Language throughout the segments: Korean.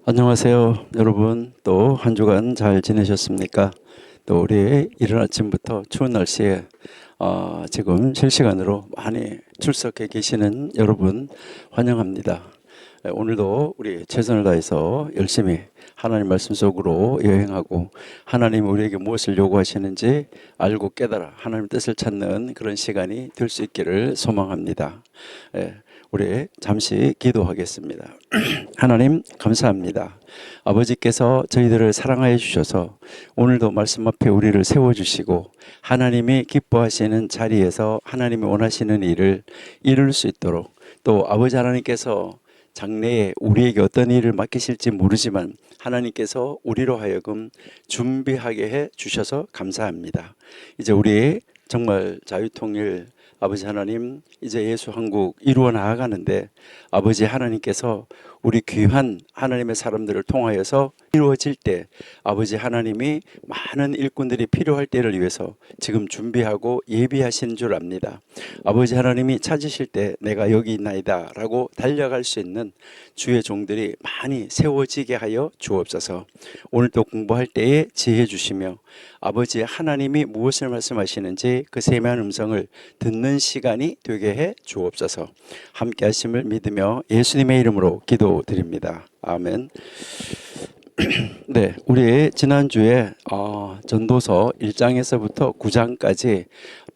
안녕하세요, 여러분. 또 한 주간 잘 지내셨습니까? 또 우리 이른 아침부터 추운 날씨에 지금 실시간으로 많이 출석해 계시는 여러분 환영합니다. 오늘도 우리 최선을 다해서 열심히 하나님 말씀 속으로 여행하고 하나님 우리에게 무엇을 요구하시는지 알고 깨달아 하나님 뜻을 찾는 그런 시간이 될 수 있기를 소망합니다. 우리 잠시 기도하겠습니다. 하나님 감사합니다. 아버지께서 저희들을 사랑하여 주셔서 오늘도 말씀 앞에 우리를 세워주시고 하나님이 기뻐하시는 자리에서 하나님이 원하시는 일을 이룰 수 있도록, 또 아버지 하나님께서 장래에 우리에게 어떤 일을 맡기실지 모르지만 하나님께서 우리로 하여금 준비하게 해 주셔서 감사합니다. 이제 우리 정말 자유통일 아버지 하나님, 이제 예수 한국 이루어 나아가는데 아버지 하나님께서 우리 귀한 하나님의 사람들을 통하여서 이루어질 때 아버지 하나님이 많은 일꾼들이 필요할 때를 위해서 지금 준비하고 예비하시는 줄 압니다. 아버지 하나님이 찾으실 때 내가 여기 있나이다 라고 달려갈 수 있는 주의 종들이 많이 세워지게 하여 주옵소서. 오늘도 공부할 때에 지혜 주시며 아버지 하나님이 무엇을 말씀하시는지 그 세미한 음성을 듣는 시간이 되게 해 주옵소서. 함께 하심을 믿으며 예수님의 이름으로 기도드립니다. 아멘. 네, 우리 지난주에 전도서 1장에서부터 9장까지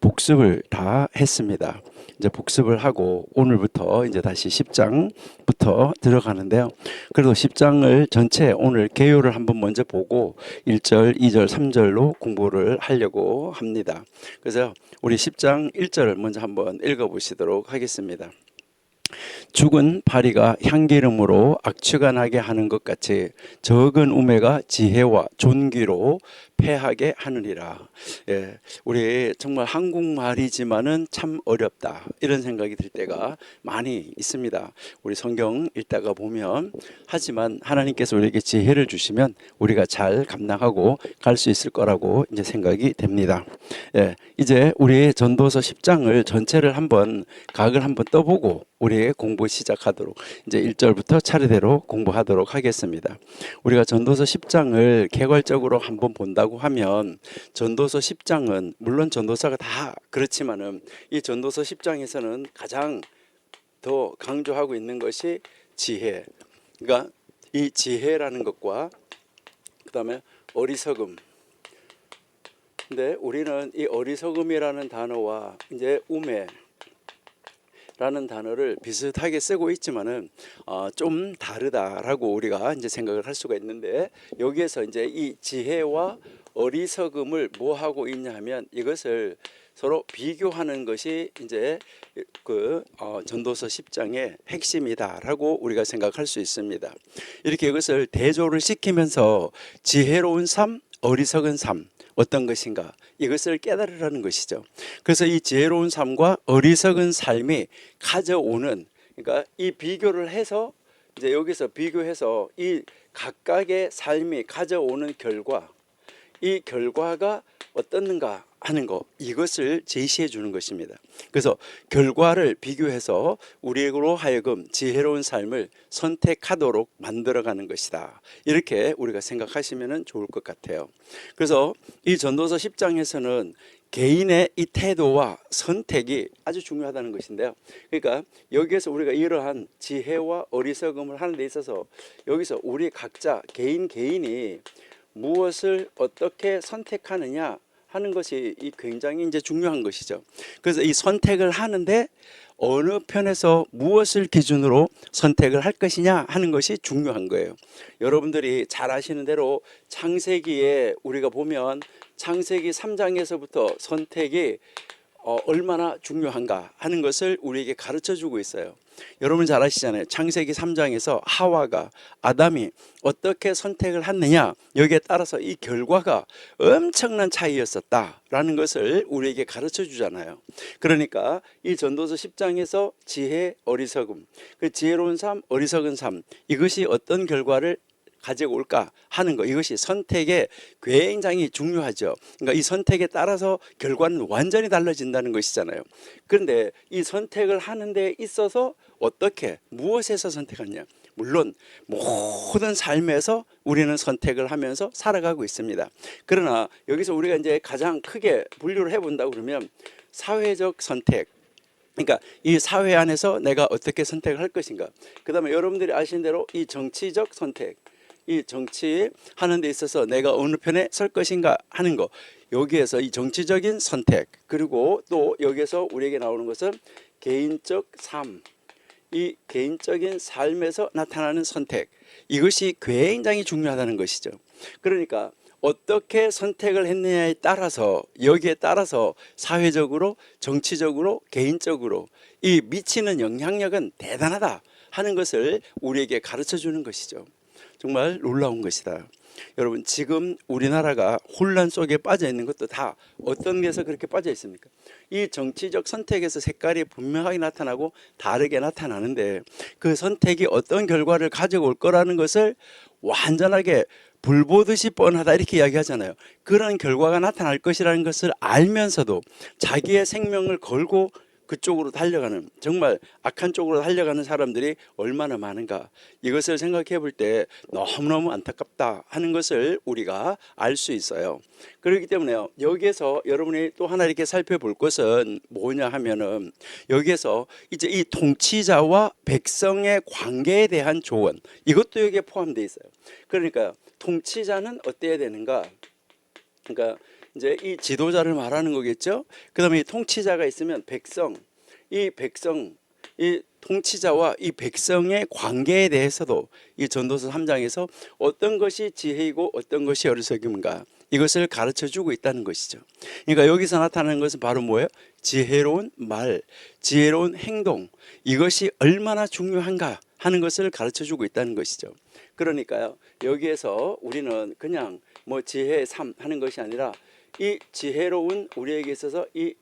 복습을 다 했습니다. 이제 복습을 하고 오늘부터 이제 다시 10장부터 들어가는데요. 그래도 10장을 전체 오늘 개요를 한번 먼저 보고 1절, 2절, 3절로 공부를 하려고 합니다. 그래서 우리 10장 1절을 먼저 한번 읽어보시도록 하겠습니다. 죽은 파리가 향기름으로 악취가 나게 하는 것 같이 적은 우매가 지혜와 존귀로 패하게 하느니라. 우리 정말 한국말이지만은 참 어렵다 이런 생각이 들 때가 많이 있습니다. 우리 성경 읽다가 보면 하지만 하나님께서 우리에게 지혜를 주시면 우리가 잘 감당하고 갈 수 있을 거라고 이제 생각이 됩니다. 이제 우리 전도서 10장을 전체를 한번 각을 한번 떠보고 우리의 공부 시작하도록 이제 1절부터 차례대로 공부하도록 하겠습니다. 우리가 전도서 10장을 개괄적으로 한번 본다고 하면 전도서 10장은 물론 전도서가 다 그렇지만은 이 전도서 10장에서는 가장 더 강조하고 있는 것이 지혜. 그러니까 이 지혜라는 것과 그다음에 어리석음. 근데 우리는 이 어리석음이라는 단어와 이제 우매 라는 단어를 비슷하게 쓰고 있지만은 좀 다르다라고 우리가 이제 생각을 할 수가 있는데, 여기에서 이제 이 지혜와 어리석음을 뭐 하고 있냐 하면 이것을 서로 비교하는 것이 이제 그 전도서 10장의 핵심이다라고 우리가 생각할 수 있습니다. 이렇게 이것을 대조를 시키면서 지혜로운 삶, 어리석은 삶 어떤 것인가 이것을 깨달으라는 것이죠. 그래서 이 지혜로운 삶과 어리석은 삶이 가져오는, 그러니까 이 비교를 해서 이제 여기서 비교해서 이 각각의 삶이 가져오는 결과, 이 결과가 어떻는가 하는 거, 이것을 제시해 주는 것입니다. 그래서 결과를 비교해서 우리로 하여금 지혜로운 삶을 선택하도록 만들어가는 것이다, 이렇게 우리가 생각하시면 좋을 것 같아요. 그래서 이 전도서 10장에서는 개인의 이 태도와 선택이 아주 중요하다는 것인데요. 그러니까 여기에서 우리가 이러한 지혜와 어리석음을 하는 데 있어서 여기서 우리 각자 개인이 무엇을 어떻게 선택하느냐 하는 것이 굉장히 이제 중요한 것이죠. 그래서 이 선택을 하는데 어느 편에서 무엇을 기준으로 선택을 할 것이냐 하는 것이 중요한 거예요. 여러분들이 잘 아시는 대로 창세기에 우리가 보면 창세기 3장에서부터 선택이 얼마나 중요한가 하는 것을 우리에게 가르쳐 주고 있어요. 여러분 잘 아시잖아요. 창세기 3장에서 하와가, 아담이 어떻게 선택을 했느냐, 여기에 따라서 이 결과가 엄청난 차이였었다라는 것을 우리에게 가르쳐 주잖아요. 그러니까 이 전도서 10장에서 지혜, 어리석음, 그 지혜로운 삶, 어리석은 삶, 이것이 어떤 결과를 가지고 올까 하는 거, 이것이 선택에 굉장히 중요하죠. 그러니까 이 선택에 따라서 결과는 완전히 달라진다는 것이잖아요. 그런데 이 선택을 하는 데 있어서 어떻게, 무엇에서 선택하냐, 물론 모든 삶에서 우리는 선택을 하면서 살아가고 있습니다. 그러나 여기서 우리가 이제 가장 크게 분류를 해본다고 그러면 사회적 선택, 그러니까 이 사회 안에서 내가 어떻게 선택을 할 것인가, 그 다음에 여러분들이 아시는 대로 이 정치적 선택, 이 정치하는 데 있어서 내가 어느 편에 설 것인가 하는 거, 여기에서 이 정치적인 선택, 그리고 또 여기에서 우리에게 나오는 것은 개인적 삶, 이 개인적인 삶에서 나타나는 선택, 이것이 굉장히 중요하다는 것이죠. 그러니까 어떻게 선택을 했느냐에 따라서, 여기에 따라서 사회적으로, 정치적으로, 개인적으로 이 미치는 영향력은 대단하다 하는 것을 우리에게 가르쳐 주는 것이죠. 정말 놀라운 것이다. 여러분, 지금 우리나라가 혼란 속에 빠져 있는 것도 다 어떤 데서 그렇게 빠져 있습니까? 이 정치적 선택에서 색깔이 분명하게 나타나고 다르게 나타나는데, 그 선택이 어떤 결과를 가져올 거라는 것을 완전하게 불 보듯이 뻔하다 이렇게 이야기하잖아요. 그런 결과가 나타날 것이라는 것을 알면서도 자기의 생명을 걸고 그쪽으로 달려가는, 정말 악한 쪽으로 달려가는 사람들이 얼마나 많은가, 이것을 생각해 볼 때 너무너무 안타깝다 하는 것을 우리가 알 수 있어요. 그렇기 때문에 여기에서 여러분이 또 하나 이렇게 살펴볼 것은 뭐냐 하면은, 여기에서 이제 이 통치자와 백성의 관계에 대한 조언, 이것도 여기에 포함되어 있어요. 그러니까 통치자는 어때야 되는가, 그러니까 이제 이 지도자를 말하는 거겠죠. 그 다음에 이 통치자가 있으면 백성, 이 백성, 이 통치자와 이 백성의 관계에 대해서도 이 전도서 3장에서 어떤 것이 지혜이고 어떤 것이 어리석음인가, 이것을 가르쳐 주고 있다는 것이죠. 그러니까 여기서 나타나는 것은 바로 뭐예요? 지혜로운 말, 지혜로운 행동, 이것이 얼마나 중요한가 하는 것을 가르쳐 주고 있다는 것이죠. 그러니까요, 여기에서 우리는 그냥 뭐 지혜의 삶 하는 것이 아니라 이 지혜로운 우리에게 있어서 이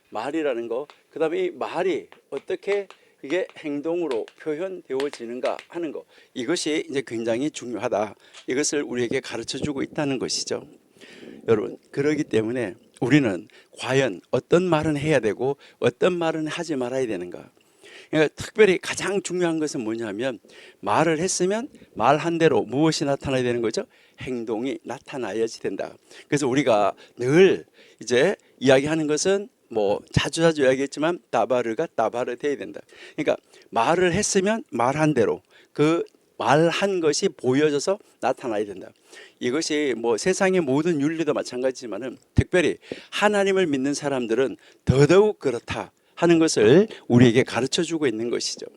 말이라는 거, 그 다음에 이 말이 어떻게 이게 행동으로 표현되어지는가 하는 거, 이것이 이제 굉장히 중요하다, 이것을 우리에게 가르쳐 주고 있다는 것이죠. 여러분, 그러기 때문에 우리는 과연 어떤 말은 해야 되고 어떤 말은 하지 말아야 되는가. 그러니까 특별히 가장 중요한 것은 뭐냐면, 말을 했으면 말한 대로 무엇이 나타나야 되는 거죠? 행동이 나타나야지 된다. 그래서 우리가 늘 이제 이야기하는 것은 뭐 자주 이야기했지만 다바르가 다바르 돼야 된다. 그러니까 말을 했으면 말한 대로 그 말한 것이 보여져서 나타나야 된다. 이것이 뭐 세상의 모든 윤리도 마찬가지지만은 특별히 하나님을 믿는 사람들은 더더욱 그렇다 하는 것을 우리에게 가르쳐 주고 있는 것이죠.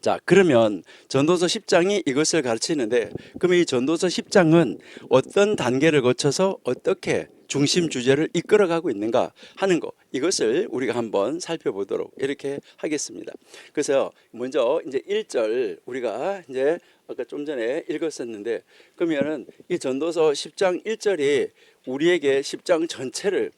자, 그러면 전도서 10장이 이것을 가르치는데, 그러면 이 전도서 10장은 어떤 단계를 거쳐서 어떻게 중심 주제를 이끌어가고 있는가 하는 거, 이것을 우리가 한번 살펴보도록 이렇게 하겠습니다. 그래서 먼저 이제 1절 우리가 이제 아까 좀 전에 읽었었는데, 그러면은 이 전도서 10장 1절이 우리에게 10장 전체를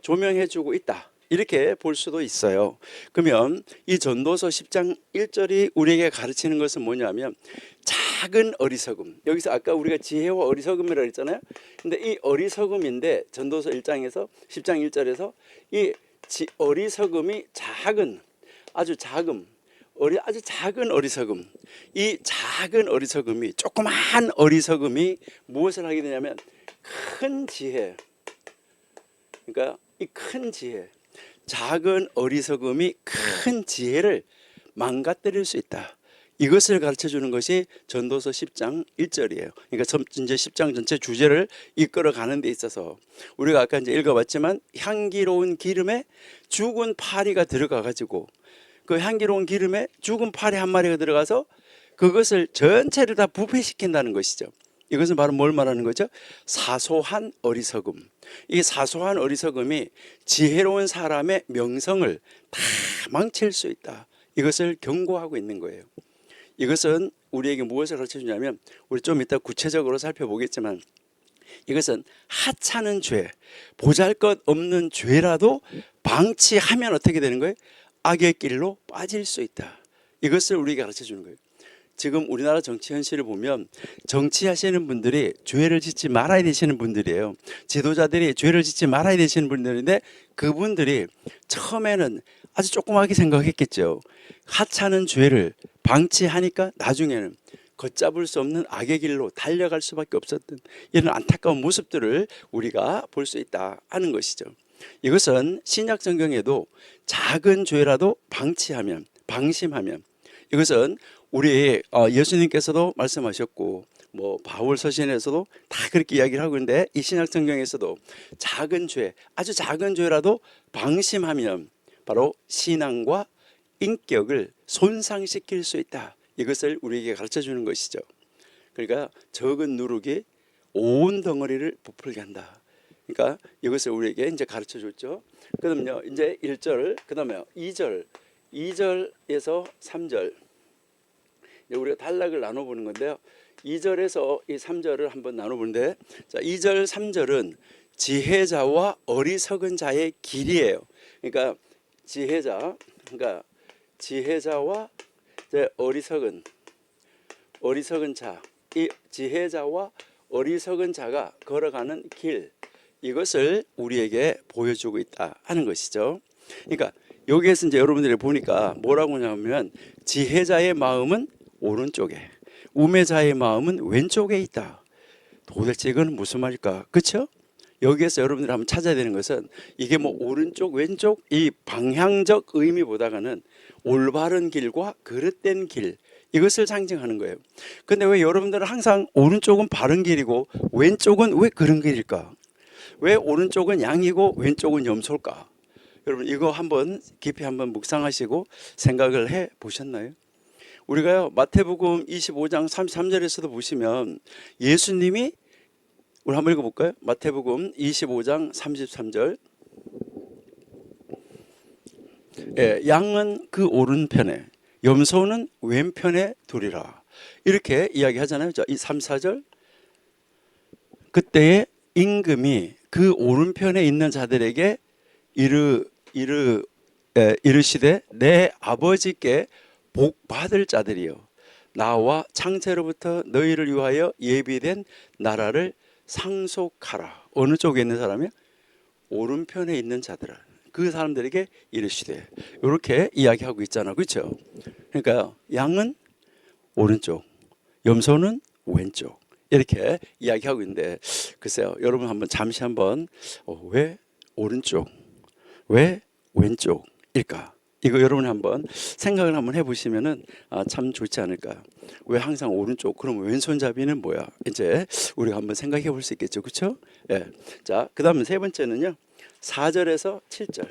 조명해 주고 있다, 이렇게 볼 수도 있어요. 그러면 이 전도서 10장 1절이 우리에게 가르치는 것은 뭐냐면, 작은 어리석음, 여기서 아까 우리가 지혜와 어리석음이라고 했잖아요. 근데 이 어리석음인데 전도서 1장에서 10장 1절에서 이 어리석음이 작은, 아주 작은 어리석음, 이 작은 어리석음이, 조그마한 어리석음이 무엇을 하게 되냐면 큰 지혜, 그러니까 이 큰 지혜, 작은 어리석음이 큰 지혜를 망가뜨릴 수 있다, 이것을 가르쳐 주는 것이 전도서 10장 1절이에요. 그러니까 이제 10장 전체 주제를 이끌어 가는 데 있어서 우리가 아까 이제 읽어봤지만, 향기로운 기름에 죽은 파리가 들어가 가지고, 그 향기로운 기름에 죽은 파리 한 마리가 들어가서 그것을 전체를 다 부패시킨다는 것이죠. 이것은 바로 뭘 말하는 거죠? 사소한 어리석음. 이 사소한 어리석음이 지혜로운 사람의 명성을 다 망칠 수 있다, 이것을 경고하고 있는 거예요. 이것은 우리에게 무엇을 가르쳐 주냐면, 우리 좀 이따 구체적으로 살펴보겠지만, 이것은 하찮은 죄, 보잘것없는 죄라도 방치하면 어떻게 되는 거예요? 악의 길로 빠질 수 있다, 이것을 우리에게 가르쳐 주는 거예요. 지금 우리나라 정치 현실을 보면 정치하시는 분들이 죄를 짓지 말아야 되시는 분들이에요. 지도자들이 죄를 짓지 말아야 되시는 분들인데 그분들이 처음에는 아주 조그맣게 생각했겠죠. 하찮은 죄를 방치하니까 나중에는 걷잡을 수 없는 악의 길로 달려갈 수밖에 없었던 이런 안타까운 모습들을 우리가 볼 수 있다 하는 것이죠. 이것은 신약 성경에도 작은 죄라도 방심하면 이것은 우리 예수님께서도 말씀하셨고 뭐 바울 서신에서도 다 그렇게 이야기를 하고 있는데 이 신약 성경에서도 작은 죄, 아주 작은 죄라도 방심하면 바로 신앙과 인격을 손상시킬 수 있다. 이것을 우리에게 가르쳐 주는 것이죠. 그러니까 적은 누룩이 온 덩어리를 부풀게 한다. 그러니까 이것을 우리에게 이제 가르쳐 줬죠. 그다음요. 이제 1절, 그다음에 2절에서 3절. 우리가 단락을 나눠 보는 건데요. 2절에서 이 3절을 한번 나눠 보는데 자, 2절, 3절은 지혜자와 어리석은 자의 길이에요. 그러니까 지혜자와 이제 어리석은 자, 이 지혜자와 어리석은 자가 걸어가는 길, 이것을 우리에게 보여주고 있다 하는 것이죠. 그러니까 여기에서 이제 여러분들이 보니까 뭐라고 하냐면 지혜자의 마음은 오른쪽에, 우매자의 마음은 왼쪽에 있다. 도대체 이건 무슨 말일까? 그렇죠? 여기에서 여러분들이 한번 찾아야 되는 것은 이게 뭐 오른쪽 왼쪽 이 방향적 의미보다는 올바른 길과 그릇된 길, 이것을 상징하는 거예요. 근데 왜 여러분들은 항상 오른쪽은 바른 길이고 왼쪽은 왜 그런 길일까? 왜 오른쪽은 양이고 왼쪽은 염소일까? 여러분 이거 한번 깊이 한번 묵상하시고 생각을 해 보셨나요? 우리가요 마태복음 25장 33절에서도 보시면 예수님이 우리 한번 읽어볼까요? 마태복음 25장 33절. 예, 양은 그 오른편에 염소는 왼편에 두리라. 이렇게 이야기하잖아요. 자, 이 3, 4절. 그때에 임금이 그 오른편에 있는 자들에게 이르시되 내 아버지께 복 받을 자들이요 나와 창세로부터 너희를 위하여 예비된 나라를 상속하라. 어느 쪽에 있는 사람이요? 오른편에 있는 자들아. 그 사람들에게 이르시되. 이렇게 이야기하고 있잖아. 그렇죠? 그러니까 양은 오른쪽, 염소는 왼쪽. 이렇게 이야기하고 있는데 글쎄요. 여러분 잠시 한번 왜 오른쪽, 왜 왼쪽일까? 이거 여러분이 한번 생각을 한번 해보시면은 참 좋지 않을까. 왜 항상 오른쪽? 그럼 왼손잡이는 뭐야? 이제 우리가 한번 생각해 볼 수 있겠죠, 그렇죠? 예. 자, 그다음 세 번째는요, 4절에서 7절.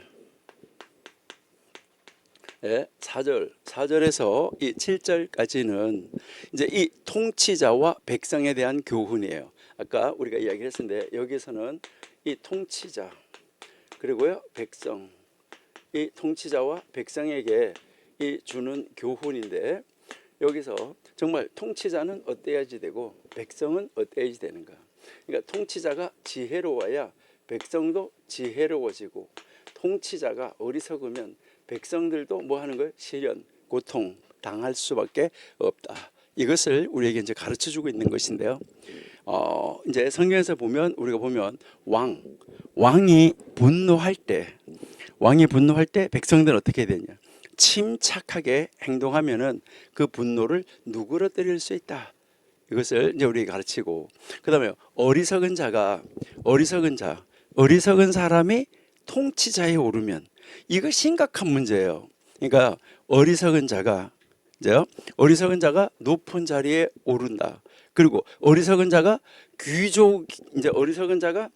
예, 4절에서 이 7절까지는 이제 이 통치자와 백성에 대한 교훈이에요. 아까 우리가 이야기를 했는데 여기서는 이 통치자 그리고요 백성, 이 통치자와 백성에게 이 주는 교훈인데 여기서 정말 통치자는 어때야지 되고 백성은 어때야지 되는가. 그러니까 통치자가 지혜로워야 백성도 지혜로워지고 통치자가 어리석으면 백성들도 뭐 하는 거예요? 시련, 고통 당할 수밖에 없다. 이것을 우리에게 이제 가르쳐 주고 있는 것인데요. 이제 성경에서 보면 우리가 보면 왕이 분노할 때 백성들은 어떻게 되냐? 침착하게 행동하면은 그 분노를 누그러뜨릴 수 있다. 이것을 이제 우리에게 가르치고, 그다음에 어리석은 사람이 통치자에 오르면 이거 심각한 문제예요. 그러니까 어리석은 자가 높은 자리에 오른다. 그리고 어리석은 자가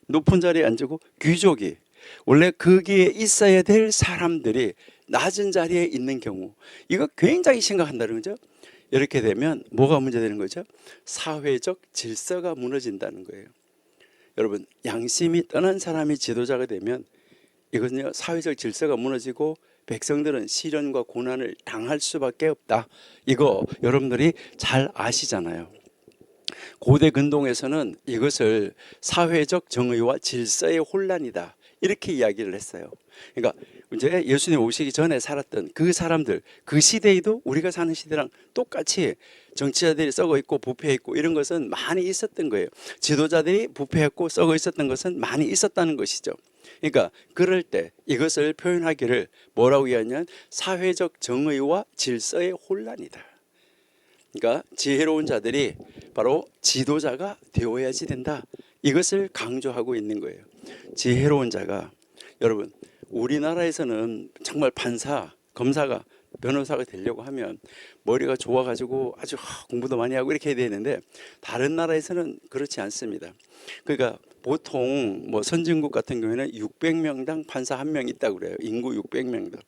높은 자리에 앉고 귀족이 원래 거기에 있어야 될 사람들이 낮은 자리에 있는 경우, 이거 굉장히 심각한다는 거죠. 이렇게 되면 뭐가 문제되는 거죠? 사회적 질서가 무너진다는 거예요. 여러분, 양심이 떠난 사람이 지도자가 되면 이것은요 사회적 질서가 무너지고 백성들은 시련과 고난을 당할 수밖에 없다. 이거 여러분들이 잘 아시잖아요. 고대 근동에서는 이것을 사회적 정의와 질서의 혼란이다 이렇게 이야기를 했어요. 그러니까 이제 예수님 오시기 전에 살았던 그 사람들, 그 시대에도 우리가 사는 시대랑 똑같이 정치자들이 썩어 있고 부패해 있고 이런 것은 많이 있었던 거예요. 지도자들이 부패했고 썩어 있었던 것은 많이 있었다는 것이죠. 그러니까 그럴 때 이것을 표현하기를 뭐라고 이야기하냐면 사회적 정의와 질서의 혼란이다. 그러니까 지혜로운 자들이 바로 지도자가 되어야지 된다. 이것을 강조하고 있는 거예요. 지혜로운 자가, 여러분 우리나라에서는 정말 판사, 검사가, 변호사가 되려고 하면 머리가 좋아가지고 아주 공부도 많이 하고 이렇게 해야 되는데 다른 나라에서는 그렇지 않습니다. 그러니까 보통 뭐 선진국 같은 경우에는 600명당 판사 1명 있다고 그래요. 인구 600명당.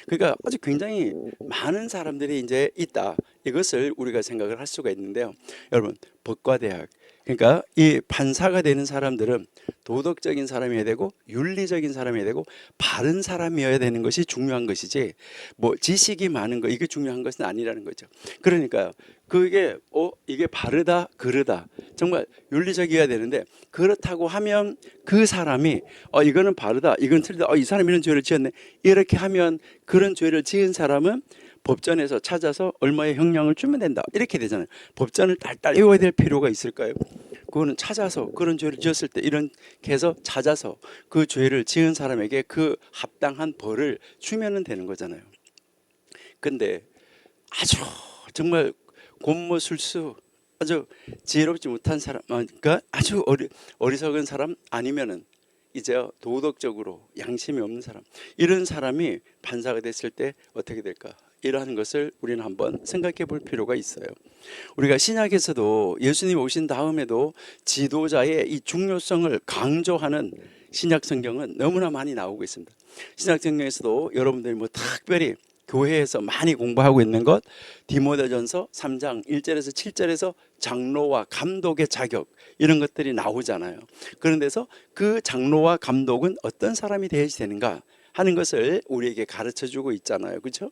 그러니까 아주 굉장히 많은 사람들이 이제 있다. 이것을 우리가 생각을 할 수가 있는데요. 여러분, 법과대학, 그러니까 이 판사가 되는 사람들은 도덕적인 사람이어야 되고 윤리적인 사람이어야 되고 바른 사람이어야 되는 것이 중요한 것이지 뭐 지식이 많은 거 이게 중요한 것은 아니라는 거죠. 그러니까 그게 이게 바르다 그르다 정말 윤리적이어야 되는데 그렇다고 하면 그 사람이 이거는 바르다 이건 틀리다 이 사람이 이런 죄를 지었네 이렇게 하면 그런 죄를 지은 사람은 법전에서 찾아서 얼마의 형량을 주면 된다 이렇게 되잖아요. 법전을 딸딸 외워야 될 필요가 있을까요? 그거는 찾아서 그런 죄를 지었을 때 이렇게 해서 찾아서 그 죄를 지은 사람에게 그 합당한 벌을 주면 되는 거잖아요. 근데 아주 정말 곤모술수 아주 지혜롭지 못한 사람, 그러니까 아주 어리석은 사람 아니면은 이제 도덕적으로 양심이 없는 사람, 이런 사람이 판사가 됐을 때 어떻게 될까? 이러한 것을 우리는 한번 생각해 볼 필요가 있어요. 우리가 신약에서도 예수님 오신 다음에도 지도자의 이 중요성을 강조하는 신약 성경은 너무나 많이 나오고 있습니다. 신약 성경에서도 여러분들이 뭐 특별히 교회에서 많이 공부하고 있는 것 디모데전서 3장 1절에서 7절에서 장로와 감독의 자격 이런 것들이 나오잖아요. 그런 데서 그 장로와 감독은 어떤 사람이 되어야 되는가 하는 것을 우리에게 가르쳐 주고 있잖아요. 그렇죠?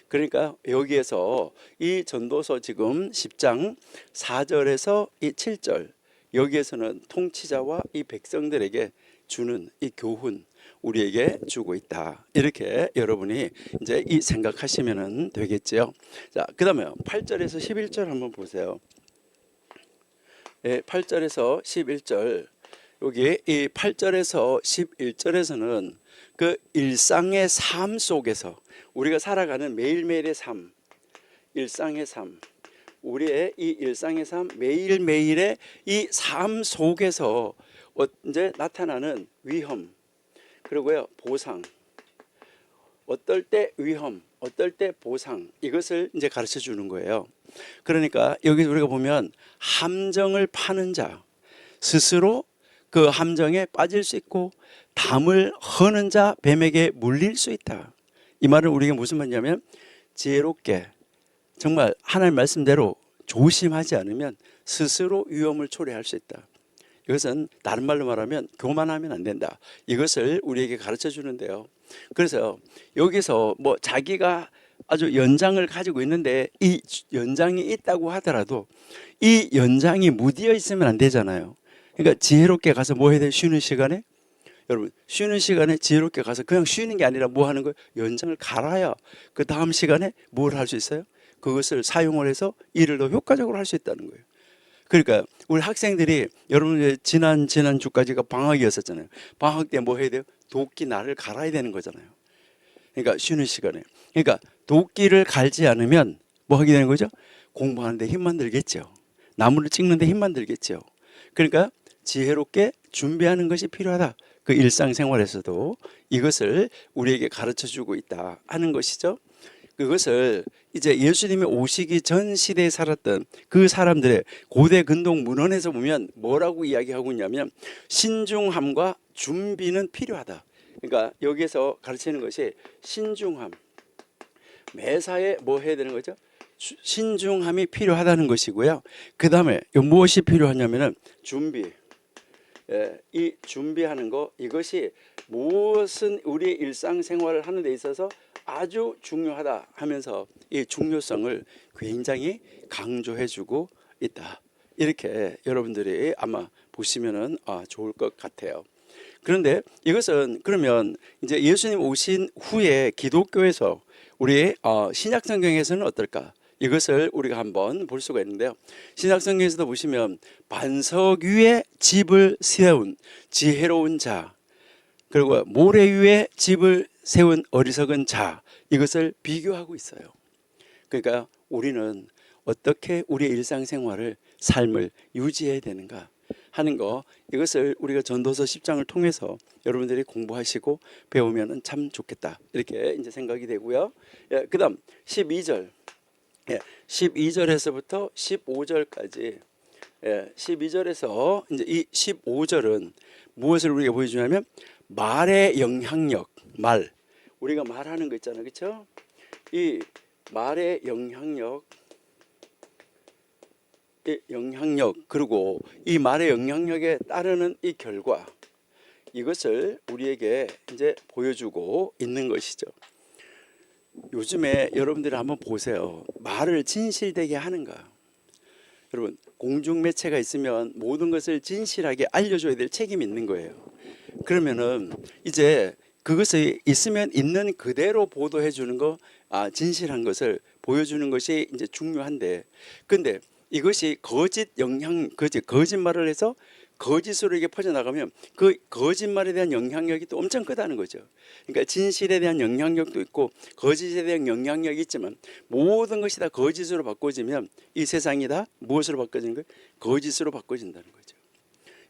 그러니까 여기에서 이 전도서 지금 10장 4절에서 이 7절 여기에서는 통치자와 이 백성들에게 주는 이 교훈 우리에게 주고 있다. 이렇게 여러분이 이제 이 생각하시면 되겠지요. 자, 그다음에 8절에서 11절 한번 보세요. 8절에서 11절 여기 이 8절에서 11절에서는 그 일상의 삶 속에서 우리가 살아가는 매일매일의 삶, 일상의 삶, 우리의 이 일상의 삶, 매일매일의 이 삶 속에서 이제 나타나는 위험, 그리고요 보상, 어떨 때 위험, 어떨 때 보상 이것을 이제 가르쳐 주는 거예요. 그러니까 여기 우리가 보면 함정을 파는 자, 스스로 그 함정에 빠질 수 있고 담을 허는 자 뱀에게 물릴 수 있다. 이 말은 우리에게 무슨 말이냐면 지혜롭게 정말 하나님 말씀대로 조심하지 않으면 스스로 위험을 초래할 수 있다. 이것은 다른 말로 말하면 교만하면 안 된다. 이것을 우리에게 가르쳐 주는데요. 그래서 여기서 뭐 자기가 아주 연장을 가지고 있는데 이 연장이 있다고 하더라도 이 연장이 무디어 있으면 안 되잖아요. 그러니까 지혜롭게 가서 뭐 해야 돼요? 쉬는 시간에? 여러분 쉬는 시간에 지혜롭게 가서 그냥 쉬는 게 아니라 뭐 하는 거예요? 연장을 갈아야 그 다음 시간에 뭘 할 수 있어요? 그것을 사용을 해서 일을 더 효과적으로 할 수 있다는 거예요. 그러니까 우리 학생들이 여러분 지난 주까지가 방학이었었잖아요. 방학 때 뭐 해야 돼요? 도끼 날을 갈아야 되는 거잖아요. 그러니까 쉬는 시간에. 그러니까 도끼를 갈지 않으면 뭐 하게 되는 거죠? 공부하는데 힘만 들겠죠. 나무를 찍는데 힘만 들겠죠. 그러니까 지혜롭게 준비하는 것이 필요하다. 그 일상생활에서도 이것을 우리에게 가르쳐 주고 있다 하는 것이죠. 그것을 이제 예수님이 오시기 전 시대에 살았던 그 사람들의 고대 근동 문헌에서 보면 뭐라고 이야기하고 있냐면 신중함과 준비는 필요하다. 그러니까 여기에서 가르치는 것이 신중함, 매사에 뭐 해야 되는 거죠? 신중함이 필요하다는 것이고요. 그 다음에 무엇이 필요하냐면은 준비. 이 준비하는 거 이것이 무엇은 우리의 일상생활을 하는 데 있어서 아주 중요하다 하면서 이 중요성을 굉장히 강조해주고 있다. 이렇게 여러분들이 아마 보시면은 좋을 것 같아요. 그런데 이것은 그러면 이제 예수님 오신 후에 기독교에서 우리 신약 성경에서는 어떨까? 이것을 우리가 한번 볼 수가 있는데요. 신약 성경에서도 보시면 반석 위에 집을 세운 지혜로운 자, 그리고 모래 위에 집을 세운 어리석은 자, 이것을 비교하고 있어요. 그러니까 우리는 어떻게 우리의 일상생활을 삶을 유지해야 되는가 하는 거, 이것을 우리가 전도서 10장을 통해서 여러분들이 공부하시고 배우면 참 좋겠다, 이렇게 이제 생각이 되고요. 예, 그다음 12절, 12절에서부터 15절까지, 12절에서 이제 이 15절은 무엇을 우리가 보여주냐면 말의 영향력, 말, 우리가 말하는 거 있잖아요, 그렇죠? 이 말의 영향력, 그리고 이 말의 영향력에 따르는 이 결과, 이것을 우리에게 이제 보여주고 있는 것이죠. 요즘에 여러분들이 한번 보세요. 말을 진실되게 하는가? 여러분, 공중매체가 있으면 모든 것을 진실하게 알려줘야 될 책임이 있는 거예요. 그러면은 이제 그것이 있으면 있는 그대로 보도해 주는 거, 진실한 것을 보여주는 것이 이제 중요한데, 근데 이것이 거짓말을 해서 거짓으로 이게 퍼져나가면 그 거짓말에 대한 영향력이 또 엄청 크다는 거죠. 그러니까 진실에 대한 영향력도 있고 거짓에 대한 영향력이 있지만, 모든 것이 다 거짓으로 바꿔지면 이 세상이 다 무엇으로 바꿔지는 거예요? 거짓으로 바꿔진다는 거죠.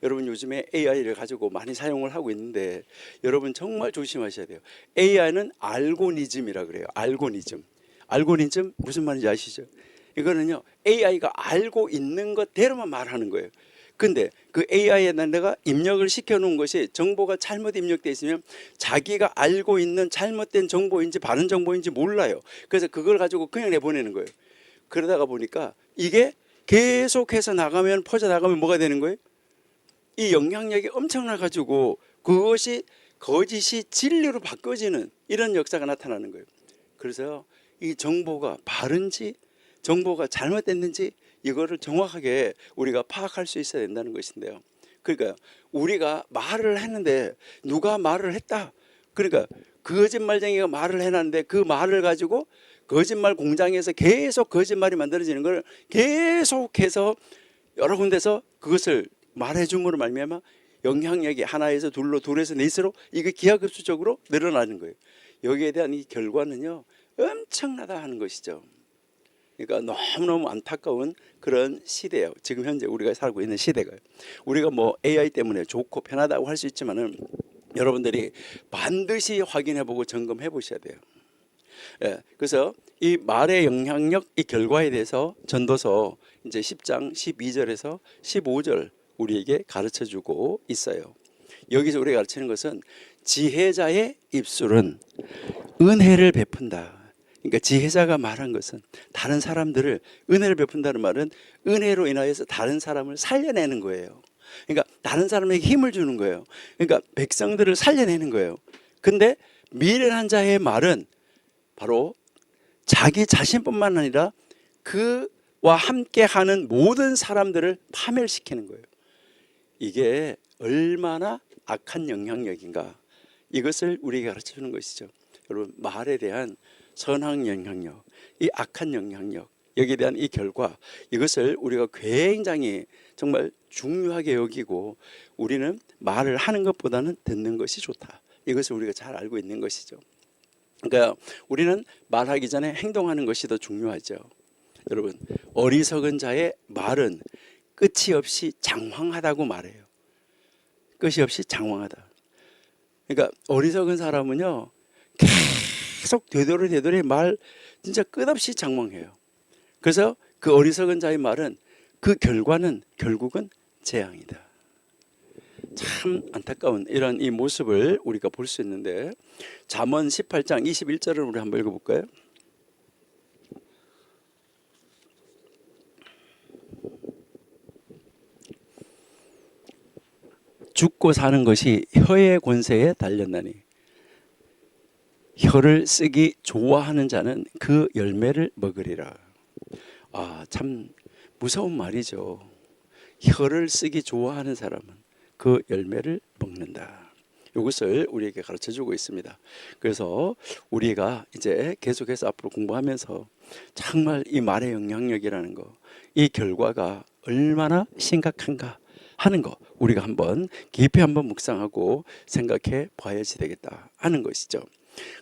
여러분, 요즘에 AI를 가지고 많이 사용을 하고 있는데 여러분 정말 조심하셔야 돼요. AI는 알고리즘이라 그래요. 알고리즘 무슨 말인지 아시죠? 이거는요, AI가 알고 있는 것대로만 말하는 거예요. 근데 그 AI에 내가 입력을 시켜놓은 것이 정보가 잘못 입력되어 있으면 자기가 알고 있는 잘못된 정보인지 바른 정보인지 몰라요. 그래서 그걸 가지고 그냥 내보내는 거예요. 그러다가 보니까 이게 계속해서 나가면, 퍼져나가면 뭐가 되는 거예요? 이 영향력이 엄청나 가지고 그것이 거짓이 진리로 바꿔지는 이런 역사가 나타나는 거예요. 그래서 이 정보가 바른지 정보가 잘못됐는지 이거를 정확하게 우리가 파악할 수 있어야 된다는 것인데요. 그러니까 우리가 말을 했는데 누가 말을 했다, 그러니까 거짓말쟁이가 말을 해놨는데 그 말을 가지고 거짓말 공장에서 계속 거짓말이 만들어지는 걸 계속해서 여러 군데서 그것을 말해줌으로 말미암아 영향력이 하나에서 둘로, 둘에서 넷으로 이게 기하급수적으로 늘어나는 거예요. 여기에 대한 이 결과는요, 엄청나다 하는 것이죠. 그러니까 너무너무 안타까운 그런 시대예요. 지금 현재 우리가 살고 있는 시대가. 우리가 뭐 AI 때문에 좋고 편하다고 할 수 있지만은 여러분들이 반드시 확인해보고 점검해 보셔야 돼요. 그래서 이 말의 영향력, 이 결과에 대해서 전도서 이제 10장 12절에서 15절 우리에게 가르쳐주고 있어요. 여기서 우리가 가르치는 것은 지혜자의 입술은 은혜를 베푼다. 그러니까 지혜자가 말한 것은 다른 사람들을, 은혜를 베푼다는 말은 은혜로 인하여서 다른 사람을 살려내는 거예요. 그러니까 다른 사람에게 힘을 주는 거예요. 그러니까 백성들을 살려내는 거예요. 근데 미련한 자의 말은 바로 자기 자신뿐만 아니라 그와 함께하는 모든 사람들을 파멸시키는 거예요. 이게 얼마나 악한 영향력인가, 이것을 우리에게 가르쳐주는 것이죠. 여러분, 말에 대한 선한 영향력, 이 악한 영향력, 여기에 대한 이 결과, 이것을 우리가 굉장히 정말 중요하게 여기고, 우리는 말을 하는 것보다는 듣는 것이 좋다, 이것을 우리가 잘 알고 있는 것이죠. 그러니까 우리는 말하기 전에 행동하는 것이 더 중요하죠. 여러분, 어리석은 자의 말은 끝이 없이 장황하다고 말해요. 끝이 없이 장황하다. 그러니까 어리석은 사람은요, 계속 되돌이 말 진짜 끝없이 장황해요. 그래서 그 어리석은 자의 말은 그 결과는 결국은 재앙이다. 참 안타까운 이런 이 모습을 우리가 볼 수 있는데, 잠언 18장 21절을 우리 한번 읽어볼까요? 죽고 사는 것이 혀의 권세에 달렸나니 혀를 쓰기 좋아하는 자는 그 열매를 먹으리라. 참 무서운 말이죠. 혀를 쓰기 좋아하는 사람은 그 열매를 먹는다. 이것을 우리에게 가르쳐 주고 있습니다. 그래서 우리가 이제 계속해서 앞으로 공부하면서 정말 이 말의 영향력이라는 거, 이 결과가 얼마나 심각한가 하는 거 우리가 한번 깊이 한번 묵상하고 생각해 봐야지 되겠다 하는 것이죠.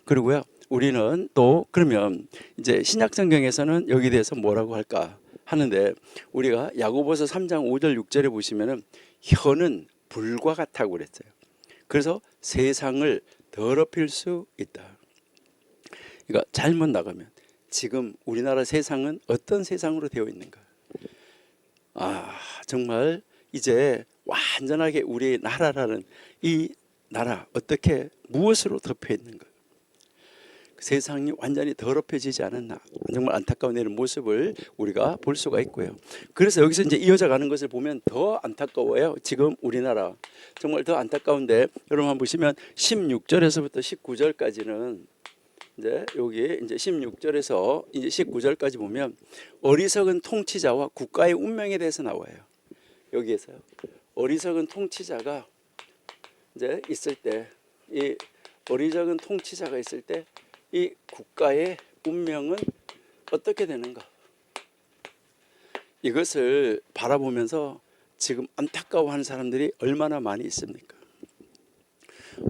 그리고요, 우리는 또 그러면 이제 신약 성경에서는 여기에 대해서 뭐라고 할까 하는데, 우리가 야고보서 3장 5절 6절에 보시면은 혀는 불과 같다고 그랬어요. 그래서 세상을 더럽힐 수 있다. 그러니까 잘못 나가면 지금 우리나라 세상은 어떤 세상으로 되어 있는가? 정말 이제 완전하게 우리 나라라는 이 나라 어떻게 무엇으로 덮여 있는가? 세상이 완전히 더럽혀지지 않았나, 정말 안타까운 이런 모습을 우리가 볼 수가 있고요. 그래서 여기서 이제 이어져 가는 것을 보면 더 안타까워요. 지금 우리나라 정말 더 안타까운데, 여러분 한번 보시면 16절에서부터 19절까지는 이제 여기 이제 16절에서 이제 19절까지 보면 어리석은 통치자와 국가의 운명에 대해서 나와요. 여기에서요. 어리석은 통치자가 이제 있을 때, 이 어리석은 통치자가 있을 때 이 국가의 운명은 어떻게 되는가? 이것을 바라보면서 지금 안타까워하는 사람들이 얼마나 많이 있습니까?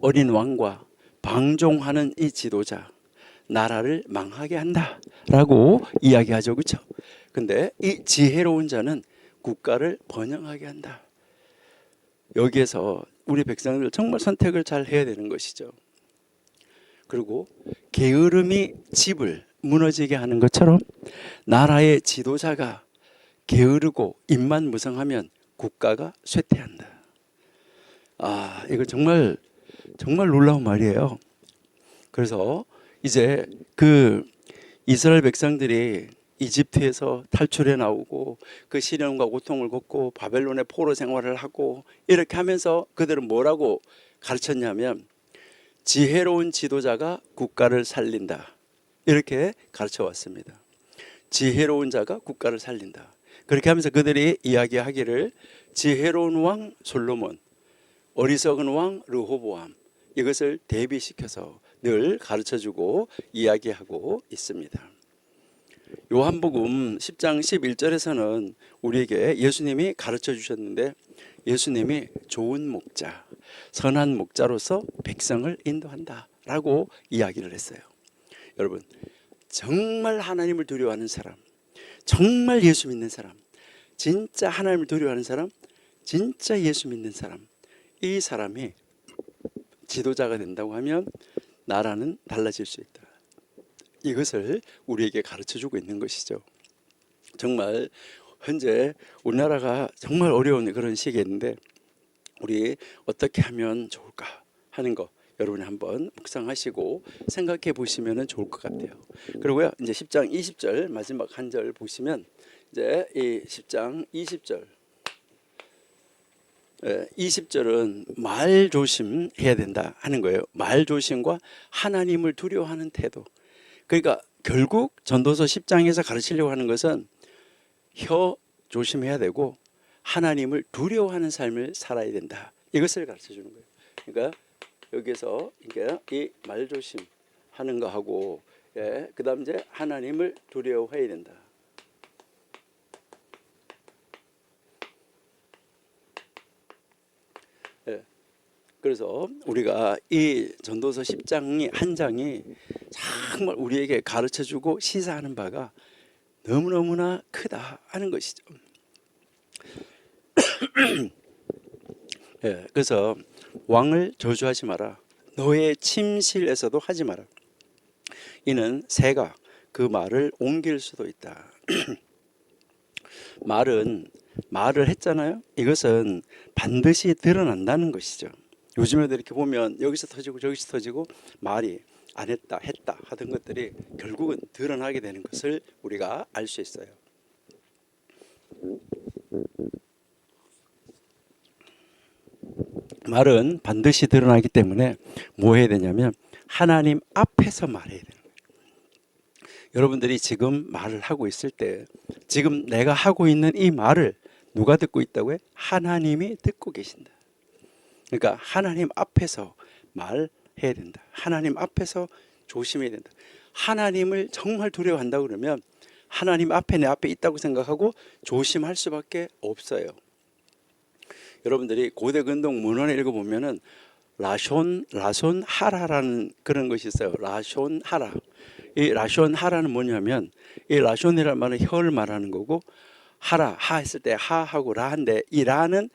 어린 왕과 방종하는 이 지도자, 나라를 망하게 한다라고 이야기하죠, 그렇죠? 근데 이 지혜로운 자는 국가를 번영하게 한다. 여기에서 우리 백성들 정말 선택을 잘 해야 되는 것이죠. 그리고 게으름이 집을 무너지게 하는 것처럼 나라의 지도자가 게으르고 입만 무성하면 국가가 쇠퇴한다. 이거 정말 놀라운 말이에요. 그래서 이제 그 이스라엘 백성들이 이집트에서 탈출해 나오고 그 시련과 고통을 겪고 바벨론의 포로 생활을 하고 이렇게 하면서 그들은 뭐라고 가르쳤냐면, 지혜로운 지도자가 국가를 살린다, 이렇게 가르쳐 왔습니다. 지혜로운 자가 국가를 살린다. 그렇게 하면서 그들이 이야기하기를 지혜로운 왕 솔로몬, 어리석은 왕 르호보암, 이것을 대비시켜서 늘 가르쳐주고 이야기하고 있습니다. 요한복음 10장 11절에서는 우리에게 예수님이 가르쳐 주셨는데, 예수님이 좋은 목자, 선한 목자로서 백성을 인도한다 라고 이야기를 했어요. 여러분, 정말 하나님을 두려워하는 사람, 정말 예수 믿는 사람, 진짜 하나님을 두려워하는 사람, 진짜 예수 믿는 사람, 이 사람이 지도자가 된다고 하면 나라는 달라질 수 있다. 이것을 우리에게 가르쳐주고 있는 것이죠. 정말 현재 우리나라가 정말 어려운 그런 시기인데, 우리 어떻게 하면 좋을까 하는 거 여러분이 한번 묵상하시고 생각해 보시면 좋을 것 같아요. 그리고요, 이제 10장 20절 마지막 한 절 보시면, 이제 이 10장 20절 20절은 말 조심해야 된다 하는 거예요. 말 조심과 하나님을 두려워하는 태도. 그러니까 결국 전도서 10장에서 가르치려고 하는 것은 혀 조심해야 되고 하나님을 두려워하는 삶을 살아야 된다, 이것을 가르쳐 주는 거예요. 그러니까 여기서 이 말 조심하는 거하고, 그다음 이제 하나님을 두려워해야 된다. 그래서 우리가 이 전도서 10장이 한 장이 정말 우리에게 가르쳐주고 시사하는 바가 너무너무나 크다 하는 것이죠. 그래서 왕을 저주하지 마라, 너의 침실에서도 하지 마라. 이는 새가 그 말을 옮길 수도 있다. 말을 했잖아요. 이것은 반드시 드러난다는 것이죠. 요즘에도 이렇게 보면 여기서 터지고 저기서 터지고 말이 안 했다 했다 하던 것들이 결국은 드러나게 되는 것을 우리가 알 수 있어요. 말은 반드시 드러나기 때문에 뭐 해야 되냐면 하나님 앞에서 말해야 되는 거예요. 여러분들이 지금 말을 하고 있을 때, 지금 내가 하고 있는 이 말을 누가 듣고 있다고요? 하나님이 듣고 계신다. 그러니까 하나님 앞에서 말해야 된다. 하나님 앞에서 조심해야 된다. 하나님을 정말 두려워한다 그러면 하나님 앞에 내 앞에 있다고 생각하고 조심할 수밖에 없어요. 여러분들이 고대 근동 문헌에 읽어보면은 라손 하라라는 그런 것이 있어요. 라손 하라. 이 라손 하라는 뭐냐면 이 라손이라는 말은 혀를 말하는 거고 하라 하 했을 때 하하고 라인데 이 라는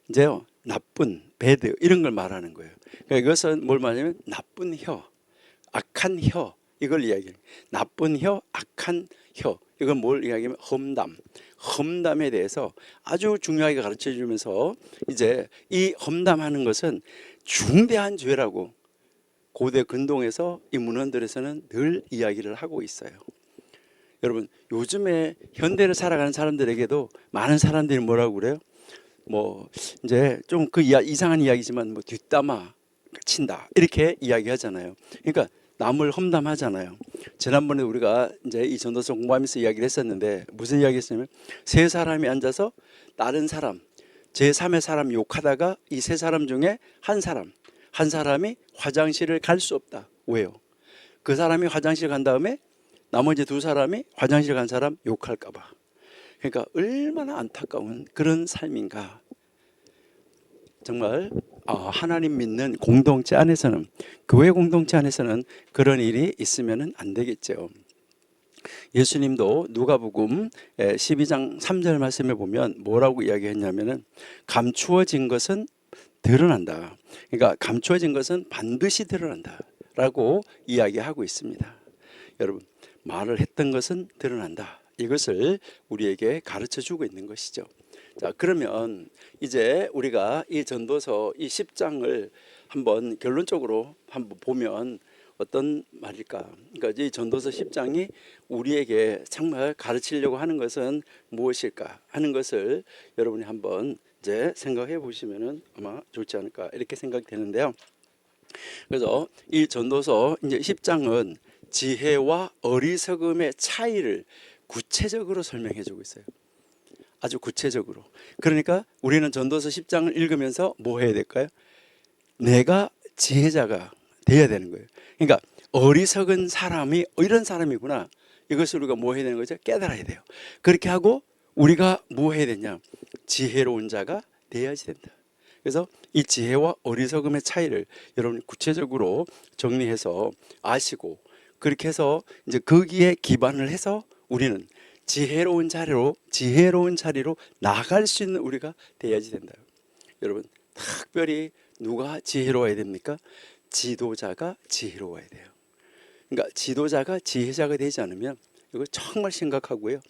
이제요 나쁜 배드 이런 걸 말하는 거예요. 그러니까 이것은 뭘 말하냐면 나쁜 혀, 악한 혀 이걸 이야기해요. 나쁜 혀, 악한 혀 이건 뭘 이야기하면 험담에 대해서 아주 중요하게 가르쳐 주면서 이제 이 험담하는 것은 중대한 죄라고 고대 근동에서 이 문헌들에서는 늘 이야기를 하고 있어요. 여러분 요즘에 현대를 살아가는 사람들에게도 많은 사람들이 뭐라고 그래요? 뭐 이제 좀 그 이상한 이야기지만 뭐 뒷담화 친다 이렇게 이야기하잖아요. 그러니까 남을 험담하잖아요. 지난번에 우리가 이제 이 전도서 공부하면서 이야기를 했었는데 무슨 이야기했냐면 세 사람이 앉아서 다른 사람 제3의 사람 욕하다가 이 세 사람 중에 한 사람이 화장실을 갈 수 없다. 왜요? 그 사람이 화장실 간 다음에 나머지 두 사람이 화장실 간 사람 욕할까 봐. 그러니까 얼마나 안타까운 그런 삶인가. 정말 하나님 믿는 공동체 안에서는 교회 공동체 안에서는 그런 일이 있으면 안 되겠죠. 예수님도 누가복음 12장 3절 말씀에 보면 뭐라고 이야기했냐면은 감추어진 것은 드러난다. 그러니까 감추어진 것은 반드시 드러난다라고 이야기하고 있습니다. 여러분 말을 했던 것은 드러난다. 이것을 우리에게 가르쳐 주고 있는 것이죠. 자, 그러면 이제 우리가 이 전도서 이 10장을 한번 결론적으로 한번 보면 어떤 말일까? 그러니까 이 전도서 10장이 우리에게 정말 가르치려고 하는 것은 무엇일까 하는 것을 여러분이 한번 이제 생각해 보시면은 아마 좋지 않을까 이렇게 생각되는데요. 그래서 이 전도서 이제 10장은 지혜와 어리석음의 차이를 구체적으로 설명해 주고 있어요. 아주 구체적으로. 그러니까 우리는 전도서 10장을 읽으면서 뭐 해야 될까요? 내가 지혜자가 돼야 되는 거예요. 그러니까 어리석은 사람이 이런 사람이구나. 이것을 우리가 뭐 해야 되는 거죠? 깨달아야 돼요. 그렇게 하고 우리가 뭐 해야 되냐? 지혜로운 자가 돼야지 된다. 그래서 이 지혜와 어리석음의 차이를 여러분이 구체적으로 정리해서 아시고 그렇게 해서 이제 거기에 기반을 해서 우리는 지혜로운 자리로 나갈 수 있는 우리가 돼야지 된다. 여러분 특별히 누가 지혜로워야 됩니까? 지도자가 지혜로워야 돼요. 그러니까 지도자가 지혜자가 되지 않으면 이거 정말 심각하고요.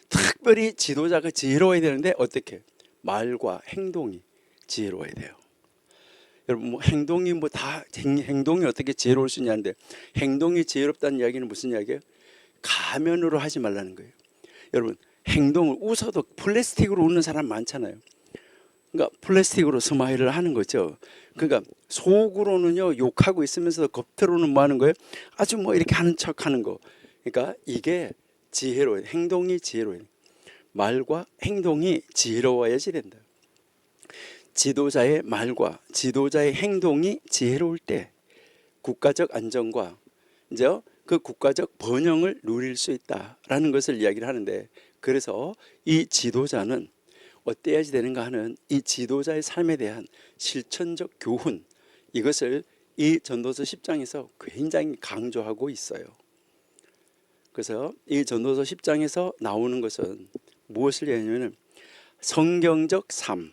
특별히 지도자가 지혜로워야 되는데 어떻게? 말과 행동이 지혜로워야 돼요. 여러분 뭐 행동이 뭐 다 행동이 어떻게 지혜로울 수 있냐는데 행동이 지혜롭다는 이야기는 무슨 이야기예요? 가면으로 하지 말라는 거예요. 여러분 행동을 웃어도 플라스틱으로 웃는 사람 많잖아요. 그러니까 플라스틱으로 스마일을 하는 거죠. 그러니까 속으로는요 욕하고 있으면서 겉으로는 뭐 하는 거예요? 아주 뭐 이렇게 하는 척 하는 거. 그러니까 이게 지혜로워요. 행동이 지혜로워요. 말과 행동이 지혜로워야지 된다. 지도자의 말과 지도자의 행동이 지혜로울 때 국가적 안정과 이제 그 국가적 번영을 누릴 수 있다라는 것을 이야기를 하는데 그래서 이 지도자는 어때야지 되는가 하는 이 지도자의 삶에 대한 실천적 교훈 이것을 이 전도서 10장에서 굉장히 강조하고 있어요. 그래서 이 전도서 10장에서 나오는 것은 무엇을 얘기하냐면 성경적 삶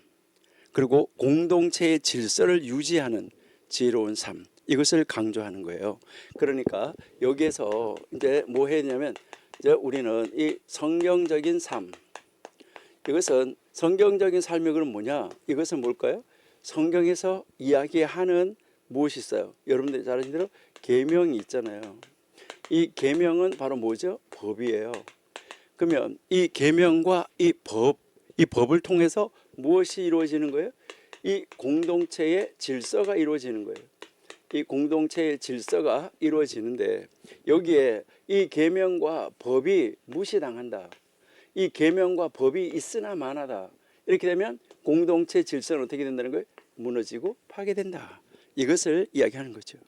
그리고 공동체의 질서를 유지하는 지혜로운 삶 이것을 강조하는 거예요. 그러니까 여기에서 이제 뭐 해야 되냐면 이제 우리는 이 성경적인 삶 이것은 성경적인 삶이 그럼 뭐냐? 이것은 뭘까요? 성경에서 이야기하는 무엇이 있어요? 여러분들이 잘 아시는 대로 계명이 있잖아요. 이 계명은 바로 뭐죠? 법이에요. 그러면 이 계명과 이 법을 통해서 무엇이 이루어지는 거예요? 이 공동체의 질서가 이루어지는 거예요. 이 공동체의 질서가 이루어지는데 여기에 이 계명과 법이 무시당한다. 이 계명과 법이 있으나 마나다. 이렇게 되면 공동체 질서는 어떻게 된다는 거예요? 무너지고 파괴된다. 이것을 이야기하는 거죠.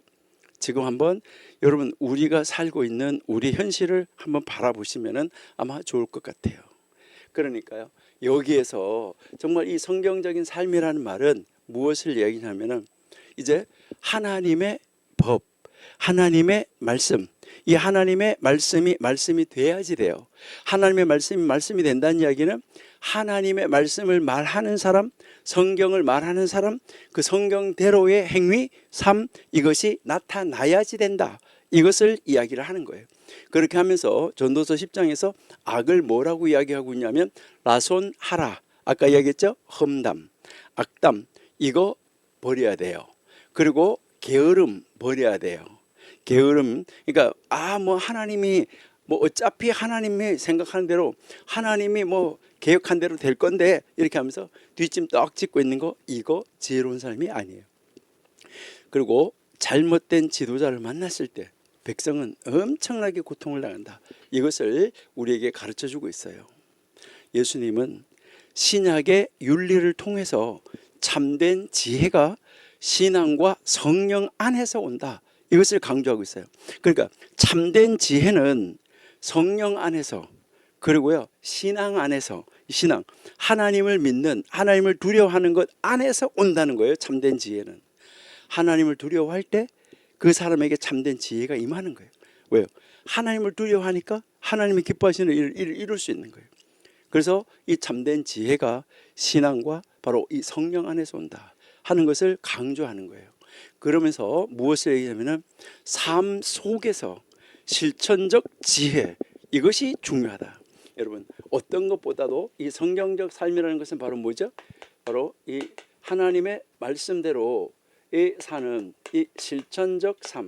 지금 한번 여러분 우리가 살고 있는 우리 현실을 한번 바라보시면은 아마 좋을 것 같아요. 그러니까요. 여기에서 정말 이 성경적인 삶이라는 말은 무엇을 이야기하냐면은 이제 하나님의 법, 하나님의 말씀, 이 하나님의 말씀이 돼야지 돼요. 하나님의 말씀이 된다는 이야기는 하나님의 말씀을 말하는 사람, 성경을 말하는 사람, 그 성경대로의 행위, 삶, 이것이 나타나야지 된다. 이것을 이야기를 하는 거예요. 그렇게 하면서 전도서 10장에서 악을 뭐라고 이야기하고 있냐면 라손하라, 아까 이야기했죠? 험담, 악담, 이거 버려야 돼요. 그리고 게으름 버려야 돼요. 게으름, 그러니까 뭐 하나님이 뭐 어차피 하나님이 생각하는 대로 하나님이 뭐 계획한 대로 될 건데 이렇게 하면서 뒷짐 떡 짚고 있는 거, 이거 지혜로운 삶이 아니에요. 그리고 잘못된 지도자를 만났을 때 백성은 엄청나게 고통을 당한다. 이것을 우리에게 가르쳐 주고 있어요. 예수님은 신약의 윤리를 통해서 참된 지혜가 신앙과 성령 안에서 온다. 이것을 강조하고 있어요. 그러니까 참된 지혜는 성령 안에서, 그리고요 신앙 안에서, 신앙, 하나님을 믿는, 하나님을 두려워하는 것 안에서 온다는 거예요. 참된 지혜는 하나님을 두려워할 때 그 사람에게 참된 지혜가 임하는 거예요. 왜요? 하나님을 두려워하니까 하나님이 기뻐하시는 일을 이룰 수 있는 거예요. 그래서 이 참된 지혜가 신앙과 바로 이 성령 안에서 온다 하는 것을 강조하는 거예요. 그러면서 무엇을 얘기하냐면 삶 속에서 실천적 지혜, 이것이 중요하다. 여러분 어떤 것보다도 이 성경적 삶이라는 것은 바로 뭐죠? 바로 이 하나님의 말씀대로 사는 이 실천적 삶,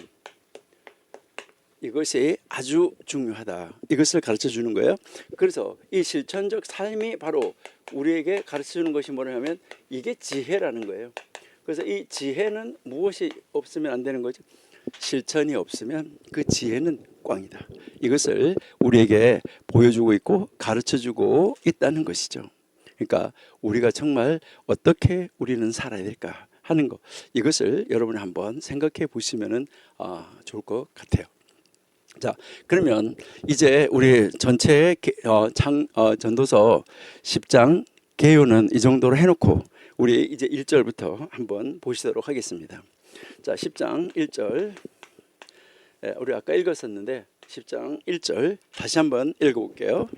이것이 아주 중요하다. 이것을 가르쳐 주는 거예요. 그래서 이 실천적 삶이 바로 우리에게 가르쳐 주는 것이 뭐냐면 이게 지혜라는 거예요. 그래서 이 지혜는 무엇이 없으면 안 되는 거죠? 실천이 없으면 그 지혜는 꽝이다. 이것을 우리에게 보여주고 있고 가르쳐주고 있다는 것이죠. 그러니까 우리가 정말 어떻게 우리는 살아야 될까 하는 것, 이것을 여러분이 한번 생각해 보시면 좋을 것 같아요. 자, 그러면 이제 우리 전체 전도서 10장 개요는 이 정도로 해놓고 우리 이제 1절부터 한번 보시도록 하겠습니다. 자, 10장 1절, 우리 아까 읽었었는데 10장 1절 다시 한번 읽어볼게요.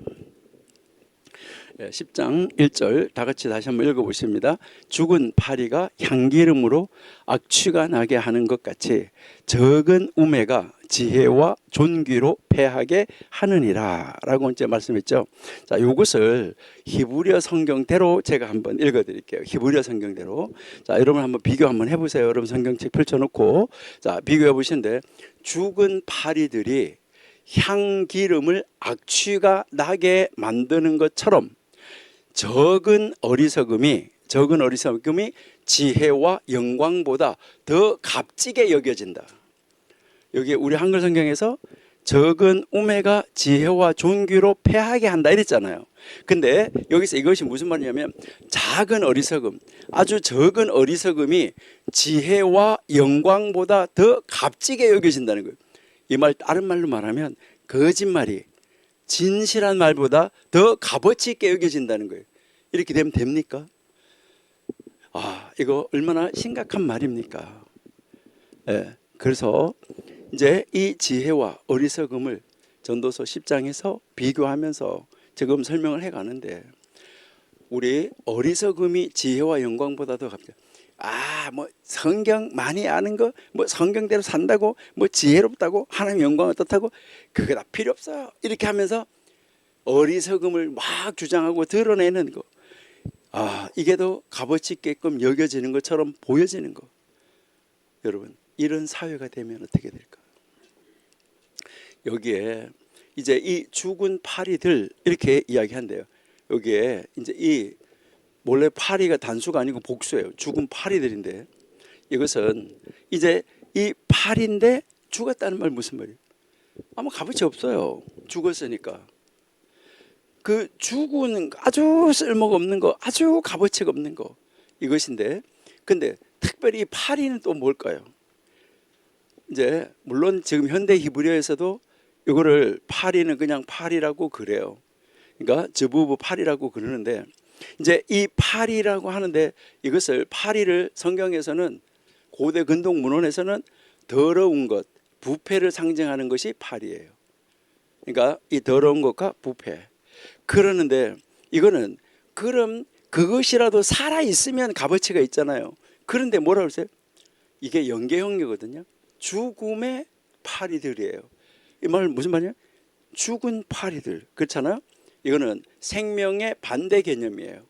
10장 1절 다 같이 다시 한번 읽어보십니다. 죽은 파리가 향기름으로 악취가 나게 하는 것 같이 적은 우매가 지혜와 존귀로 패하게 하느니라 라고 이제 말씀했죠. 자, 이것을 히브리어 성경대로 제가 한번 읽어드릴게요. 히브리어 성경대로. 자, 여러분 한번 비교 한번 해보세요. 여러분 성경책 펼쳐놓고 자, 비교해 보시는데 죽은 파리들이 향기름을 악취가 나게 만드는 것처럼 적은 어리석음이 지혜와 영광보다 더 값지게 여겨진다. 여기 우리 한글 성경에서 적은 우매가 지혜와 존귀로 패하게 한다 이랬잖아요. 근데 여기서 이것이 무슨 말이냐면 작은 어리석음, 아주 적은 어리석음이 지혜와 영광보다 더 값지게 여겨진다는 거예요. 이 말 다른 말로 말하면 거짓말이 진실한 말보다 더 값어치 있게 여겨진다는 거예요. 이렇게 되면 됩니까? 이거 얼마나 심각한 말입니까? 그래서 이제 이 지혜와 어리석음을 전도서 10장에서 비교하면서 지금 설명을 해가는데 우리 어리석음이 지혜와 영광보다 더 값져. 뭐 성경 많이 아는 거, 뭐 성경대로 산다고, 뭐 지혜롭다고, 하나님 영광 어떻다고, 그거 다 필요 없어요. 이렇게 하면서 어리석음을 막 주장하고 드러내는 거, 이게 더 값어치 있게끔 여겨지는 것처럼 보여지는 거. 여러분 이런 사회가 되면 어떻게 될까? 여기에 이제 이 죽은 파리들 이렇게 이야기한대요. 여기에 이제 이 원래 파리가 단수가 아니고 복수예요. 죽은 파리들인데 이것은 이제 이 파리인데 죽었다는 말 무슨 말이에요? 아무 값어치 없어요. 죽었으니까. 그 죽은 아주 쓸모가 없는 거, 아주 값어치가 없는 거, 이것인데 근데 특별히 파리는 또 뭘까요? 이제 물론 지금 현대 히브리어에서도 이거를 파리는 그냥 파리라고 그래요. 그러니까 저부부 파리라고 그러는데, 이제 이 파리라고 하는데 이것을 파리를 성경에서는 고대 근동 문헌에서는 더러운 것, 부패를 상징하는 것이 파리예요. 그러니까 이 더러운 것과 부패. 그러는데 이거는 그럼 그것이라도 살아 있으면 값어치가 있잖아요. 그런데 뭐라고 그러세요? 이게 연계형이거든요. 죽음의 파리들이에요. 이 말 무슨 말이에요? 죽은 파리들. 그렇잖아요. 이거는 생명의 반대 개념이에요.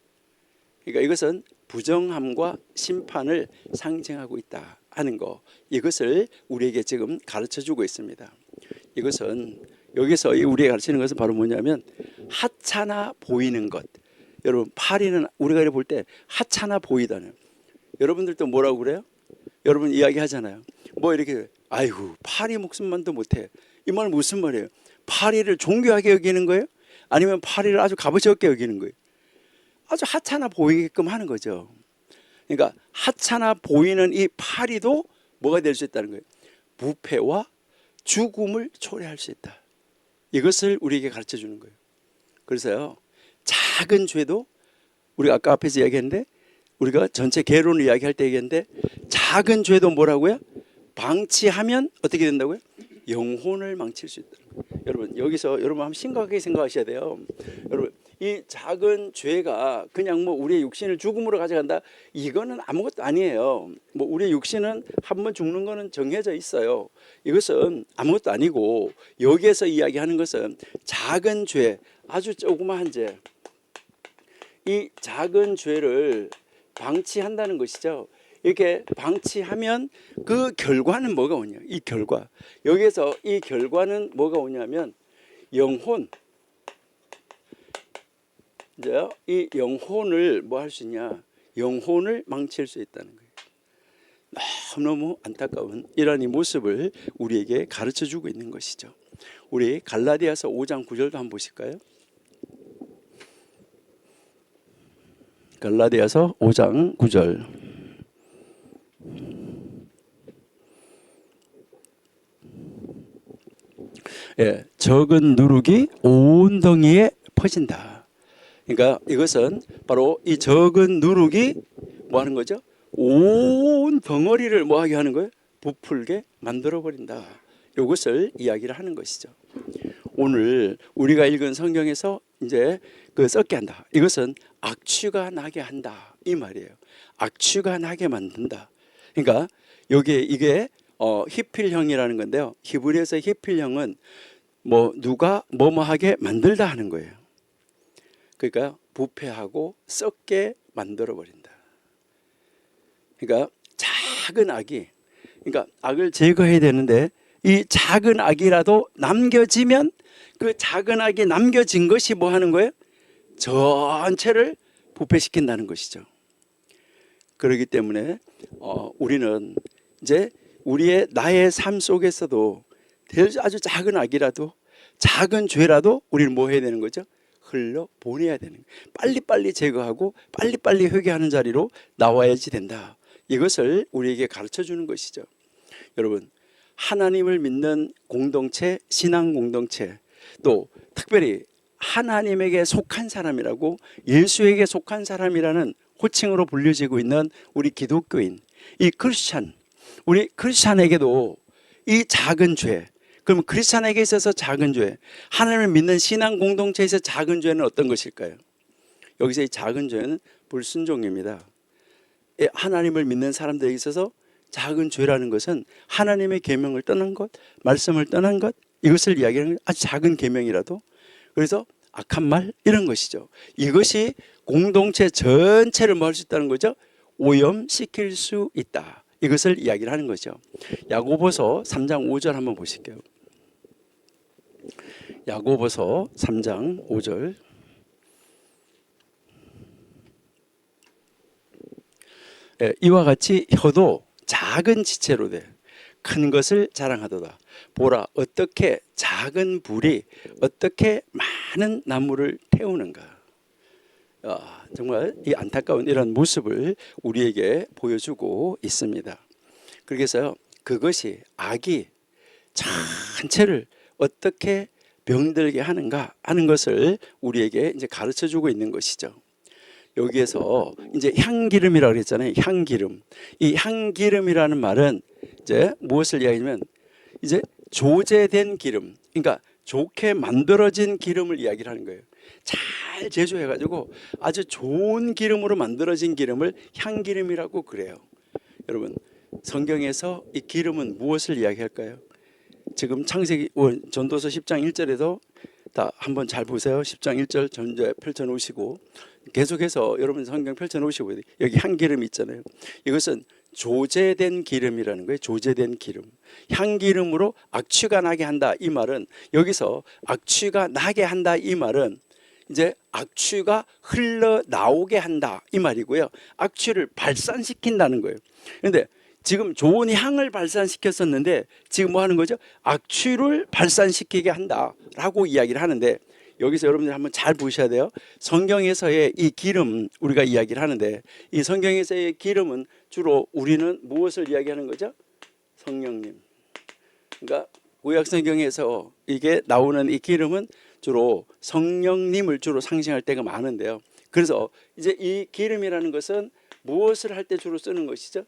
그러니까 이것은 부정함과 심판을 상징하고 있다 하는 거, 이것을 우리에게 지금 가르쳐주고 있습니다. 이것은 여기서 우리가 가르치는 것은 바로 뭐냐면 하찮아 보이는 것. 여러분, 파리는 우리가 이렇게 볼 때 하찮아 보이다는, 여러분들도 뭐라고 그래요? 여러분 이야기하잖아요. 뭐 이렇게 아이고 파리 목숨만도 못해. 이 말 무슨 말이에요? 파리를 존귀하게 여기는 거예요? 아니면 파리를 아주 값어치 없게 여기는 거예요? 아주 하찮아 보이게끔 하는 거죠. 그러니까 하찮아 보이는 이 파리도 뭐가 될 수 있다는 거예요? 부패와 죽음을 초래할 수 있다. 이것을 우리에게 가르쳐 주는 거예요. 그래서요, 작은 죄도 우리가 아까 앞에서 이야기했는데, 우리가 전체 개론을 이야기할 때 얘기했는데, 작은 죄도 뭐라고요? 방치하면 어떻게 된다고요? 영혼을 망칠 수 있다. 여러분, 여기서 여러분 한번 심각하게 생각하셔야 돼요. 여러분, 이 작은 죄가 그냥 뭐 우리의 육신을 죽음으로 가져간다, 이거는 아무것도 아니에요. 뭐 우리의 육신은 한번 죽는 거는 정해져 있어요. 이것은 아무것도 아니고, 여기에서 이야기하는 것은 작은 죄, 아주 조그마한 죄, 이 작은 죄를 방치한다는 것이죠. 이렇게 방치하면 그 결과는 뭐가 오냐? 이 결과, 여기에서 이 결과는 뭐가 오냐면 영혼, 이제 이 영혼을 뭐 할 수 있냐? 영혼을 망칠 수 있다는 거예요. 너무너무 안타까운 이러한 이 모습을 우리에게 가르쳐 주고 있는 것이죠. 우리 갈라디아서 5장 9절도 한번 보실까요? 갈라디아서 5장 9절. 예, 적은 누룩이 온 덩이에 퍼진다. 그러니까 이것은 바로 이 적은 누룩이 뭐 하는 거죠? 온 덩어리를 뭐 하게 하는 거예요? 부풀게 만들어 버린다. 이것을 이야기를 하는 것이죠. 오늘 우리가 읽은 성경에서 이제 그 썩게 한다, 이것은 악취가 나게 한다 이 말이에요. 악취가 나게 만든다. 그러니까 여기에 이게 히필형이라는 건데요. 히브리어에서 히필형은 뭐 누가 뭐뭐하게 만들다 하는 거예요. 그러니까 부패하고 썩게 만들어 버린다. 그러니까 작은 악이, 그러니까 악을 제거해야 되는데 이 작은 악이라도 남겨지면 그 작은 악이 남겨진 것이 뭐 하는 거예요? 전체를 부패시킨다는 것이죠. 그렇기 때문에 우리는 이제 우리의 나의 삶 속에서도 아주 작은 악이라도, 작은 죄라도 우리는 뭐 해야 되는 거죠? 흘러 보내야 되는 거예요. 빨리빨리 제거하고 빨리빨리 회개하는 자리로 나와야지 된다. 이것을 우리에게 가르쳐 주는 것이죠. 여러분, 하나님을 믿는 공동체, 신앙 공동체, 또 특별히 하나님에게 속한 사람이라고, 예수에게 속한 사람이라는 호칭으로 불려지고 있는 우리 기독교인, 이 크리스찬, 우리 크리스찬에게도 이 작은 죄, 그럼 크리스찬에게 있어서 작은 죄, 하나님을 믿는 신앙 공동체에서 작은 죄는 어떤 것일까요? 여기서 이 작은 죄는 불순종입니다. 하나님을 믿는 사람들에게 있어서 작은 죄라는 것은 하나님의 계명을 떠난 것, 말씀을 떠난 것, 이것을 이야기하는 아주 작은 계명이라도, 그래서 악한 말, 이런 것이죠. 이것이 공동체 전체를 뭐 할 수 있다는 거죠? 오염시킬 수 있다. 이것을 이야기를 하는 거죠. 야고보서 3장 5절 한번 보실게요. 야고보서 3장 5절. 이와 같이 혀도 작은 지체로 돼 큰 것을 자랑하도다. 보라, 어떻게 작은 불이 어떻게 많은 나무를 태우는가. 정말 이 안타까운 이런 모습을 우리에게 보여주고 있습니다. 그래서 그것이 악이 전체를 어떻게 병들게 하는가 하는 것을 우리에게 이제 가르쳐 주고 있는 것이죠. 여기에서 이제 향기름이라고 그랬잖아요. 향기름. 이 향기름이라는 말은 이제 무엇을 이야기하냐면 이제 조제된 기름, 그러니까 좋게 만들어진 기름을 이야기를 하는 거예요. 잘 제조해가지고 아주 좋은 기름으로 만들어진 기름을 향기름이라고 그래요. 여러분, 성경에서 이 기름은 무엇을 이야기할까요? 지금 창세기 전도서 10장 1절에도 다 한번 잘 보세요. 10장 1절 전제 펼쳐 놓으시고 계속해서 여러분 성경 펼쳐 놓으시고 여기 향기름 있잖아요. 이것은 조제된 기름이라는 거예요. 조제된 기름. 향기름으로 악취가 나게 한다. 이 말은 여기서 악취가 나게 한다. 이 말은 이제 악취가 흘러나오게 한다. 이 말이고요. 악취를 발산시킨다는 거예요. 그런데 지금 좋은 향을 발산시켰었는데 지금 뭐 하는 거죠? 악취를 발산시키게 한다라고 이야기를 하는데 여기서 여러분들 한번 잘 보셔야 돼요. 성경에서의 이 기름 우리가 이야기를 하는데 이 성경에서의 기름은 주로 우리는 무엇을 이야기하는 거죠? 성령님. 그러니까 구약 성경에서 이게 나오는 이 기름은 주로 성령님을 주로 상징할 때가 많은데요. 그래서 이제 이 기름이라는 것은 무엇을 할 때 주로 쓰는 것이죠?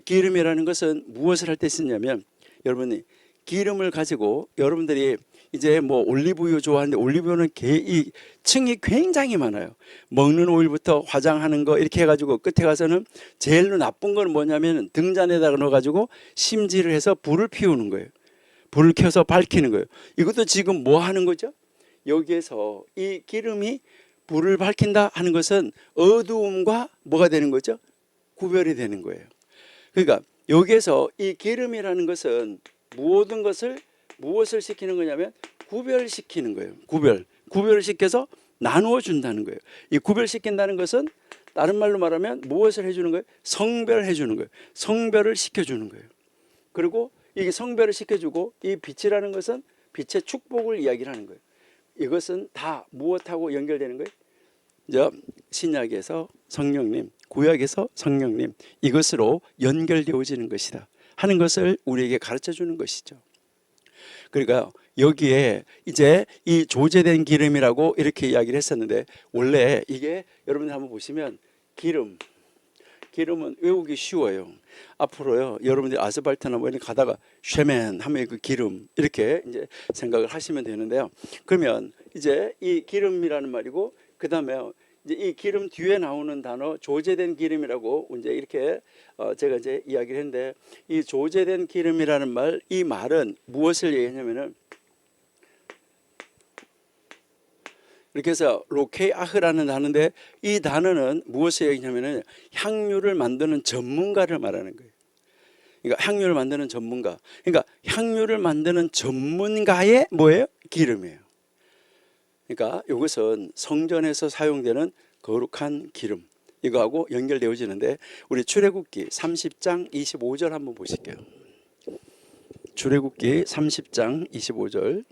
기름이라는 것은 무엇을 할 때 쓰냐면 여러분이 기름을 가지고 여러분들이 이제 뭐 올리브유 좋아하는데 올리브유는 이 층이 굉장히 많아요. 먹는 오일부터 화장하는 거 이렇게 해가지고 끝에 가서는 제일 나쁜 건 뭐냐면 등잔에다가 넣어가지고 심지를 해서 불을 피우는 거예요. 불을 켜서 밝히는 거예요. 이것도 지금 뭐 하는 거죠? 여기에서 이 기름이 불을 밝힌다 하는 것은 어두움과 뭐가 되는 거죠? 구별이 되는 거예요. 그러니까 여기에서 이 기름이라는 것은 모든 것을 무엇을 시키는 거냐면 구별시키는 거예요. 구별을 시켜서 나누어 준다는 거예요. 이 구별시킨다는 것은 다른 말로 말하면 무엇을 해주는 거예요? 성별해 주는 거예요. 성별을 시켜주는 거예요. 그리고 이게 성별을 시켜주고 이 빛이라는 것은 빛의 축복을 이야기를 하는 거예요. 이것은 다 무엇하고 연결되는 거예요? 신약에서 성령님, 구약에서 성령님, 이것으로 연결되어지는 것이다 하는 것을 우리에게 가르쳐 주는 것이죠. 그러니까 여기에 이제 이 조제된 기름이라고 이렇게 이야기를 했었는데 원래 이게 여러분들 한번 보시면 기름은 외우기 쉬워요. 앞으로요 여러분들이 아스팔트나 뭐 이런 가다가 쉐맨 하면 그 기름 이렇게 이제 생각을 하시면 되는데요. 그러면 이제 이 기름이라는 말이고 그 다음에 이제 이 기름 뒤에 나오는 단어 조제된 기름이라고 이제 이렇게 제가 이제 이야기를 했는데 이 조제된 기름이라는 말, 이 말은 무엇을 얘기하냐면은 이렇게 해서 로케아흐라는 단어인데 이 단어는 무엇을 얘기하냐면은 향유를 만드는 전문가를 말하는 거예요. 그러니까 향유를 만드는 전문가. 그러니까 향유를 만드는 전문가의 뭐예요? 기름이에요. 그러니까 이것은 성전에서 사용되는 거룩한 기름 이거하고 연결되어지는데 우리 출애굽기 30장 25절 한번 보실게요. 출애굽기 30장 25절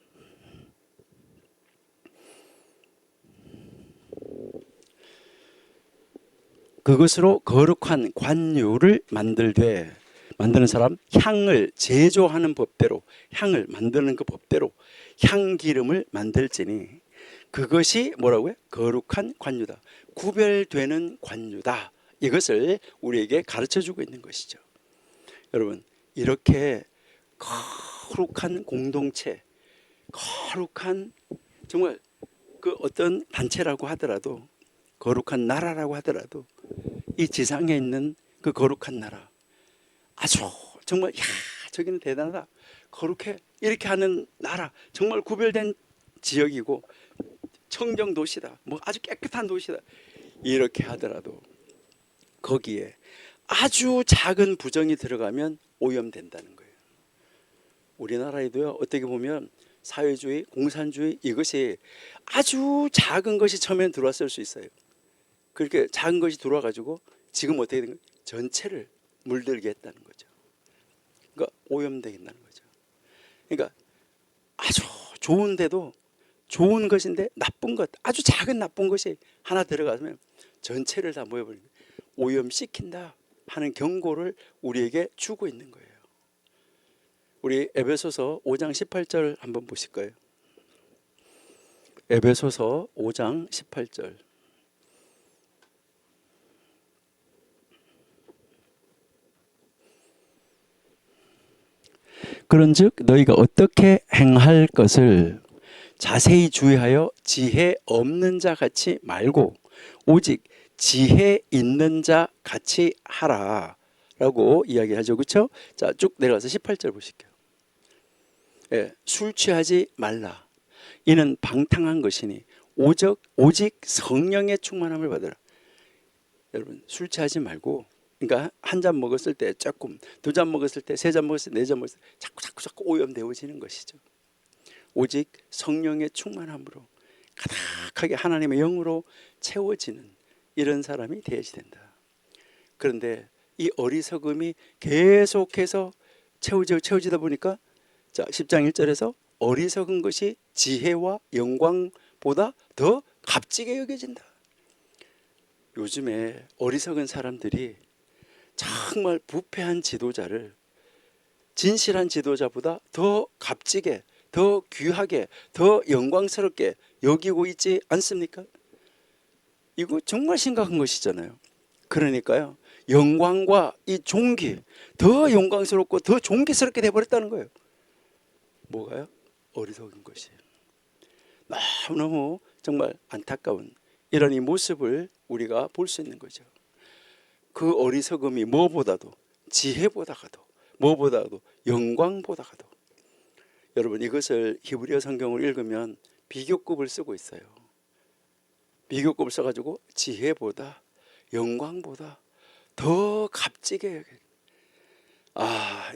그것으로 거룩한 관유를 만드는 사람 향을 제조하는 법대로 향을 만드는 그 법대로 향기름을 만들지니 그것이 뭐라고요? 거룩한 관유다. 구별되는 관유다. 이것을 우리에게 가르쳐주고 있는 것이죠. 여러분 이렇게 거룩한 공동체, 거룩한 정말 그 어떤 단체라고 하더라도 거룩한 나라라고 하더라도 이 지상에 있는 그 거룩한 나라 아주 정말 야 저기는 대단하다 거룩해 이렇게 하는 나라 정말 구별된 지역이고 청정 도시다 뭐 아주 깨끗한 도시다 이렇게 하더라도 거기에 아주 작은 부정이 들어가면 오염된다는 거예요. 우리나라에도요 어떻게 보면 사회주의 공산주의 이것이 아주 작은 것이 처음엔 들어왔을 수 있어요. 그렇게 작은 것이 들어와 가지고 지금 어떻게 된 거예요? 전체를 물들게 했다는 거죠. 그러니까 오염되게 한다는 거죠. 그러니까 아주 좋은데도 좋은 것인데 나쁜 것, 아주 작은 나쁜 것이 하나 들어가면 전체를 다 모여버리는 거예요. 오염시킨다 하는 경고를 우리에게 주고 있는 거예요. 우리 에베소서 5장 18절 한번 보실까요? 에베소서 5장 18절. 그런즉 너희가 어떻게 행할 것을 자세히 주의하여 지혜 없는 자 같이 말고 오직 지혜 있는 자 같이 하라 라고 이야기하죠. 그렇죠? 자, 쭉 내려가서 18절 보실게요. 예, 술 취하지 말라. 이는 방탕한 것이니 오직 성령의 충만함을 받으라. 여러분, 술 취하지 말고, 그러니까 한 잔 먹었을 때 조금, 두 잔 먹었을 때, 세 잔 먹었을 때, 네 잔 먹었을 때 자꾸 오염되어지는 것이죠. 오직 성령의 충만함으로 가득하게 하나님의 영으로 채워지는 이런 사람이 되어야 된다. 그런데 이 어리석음이 계속해서 채워지다 보니까 자, 10장 1절에서 어리석은 것이 지혜와 영광보다 더 값지게 여겨진다. 요즘에 어리석은 사람들이 정말 부패한 지도자를 진실한 지도자보다 더 값지게, 더 귀하게, 더 영광스럽게 여기고 있지 않습니까? 이거 정말 심각한 것이잖아요. 그러니까요, 영광과 이 존귀, 더 영광스럽고 더 존귀스럽게 돼버렸다는 거예요. 뭐가요? 어리석은 것이에요. 너무너무 정말 안타까운 이런 이 모습을 우리가 볼 수 있는 거죠. 그 어리석음이 뭐보다도, 지혜보다가도, 뭐보다도, 영광보다가도, 여러분 이것을 히브리어 성경을 읽으면 비교급을 쓰고 있어요. 비교급을 써가지고 지혜보다, 영광보다 더 값지게,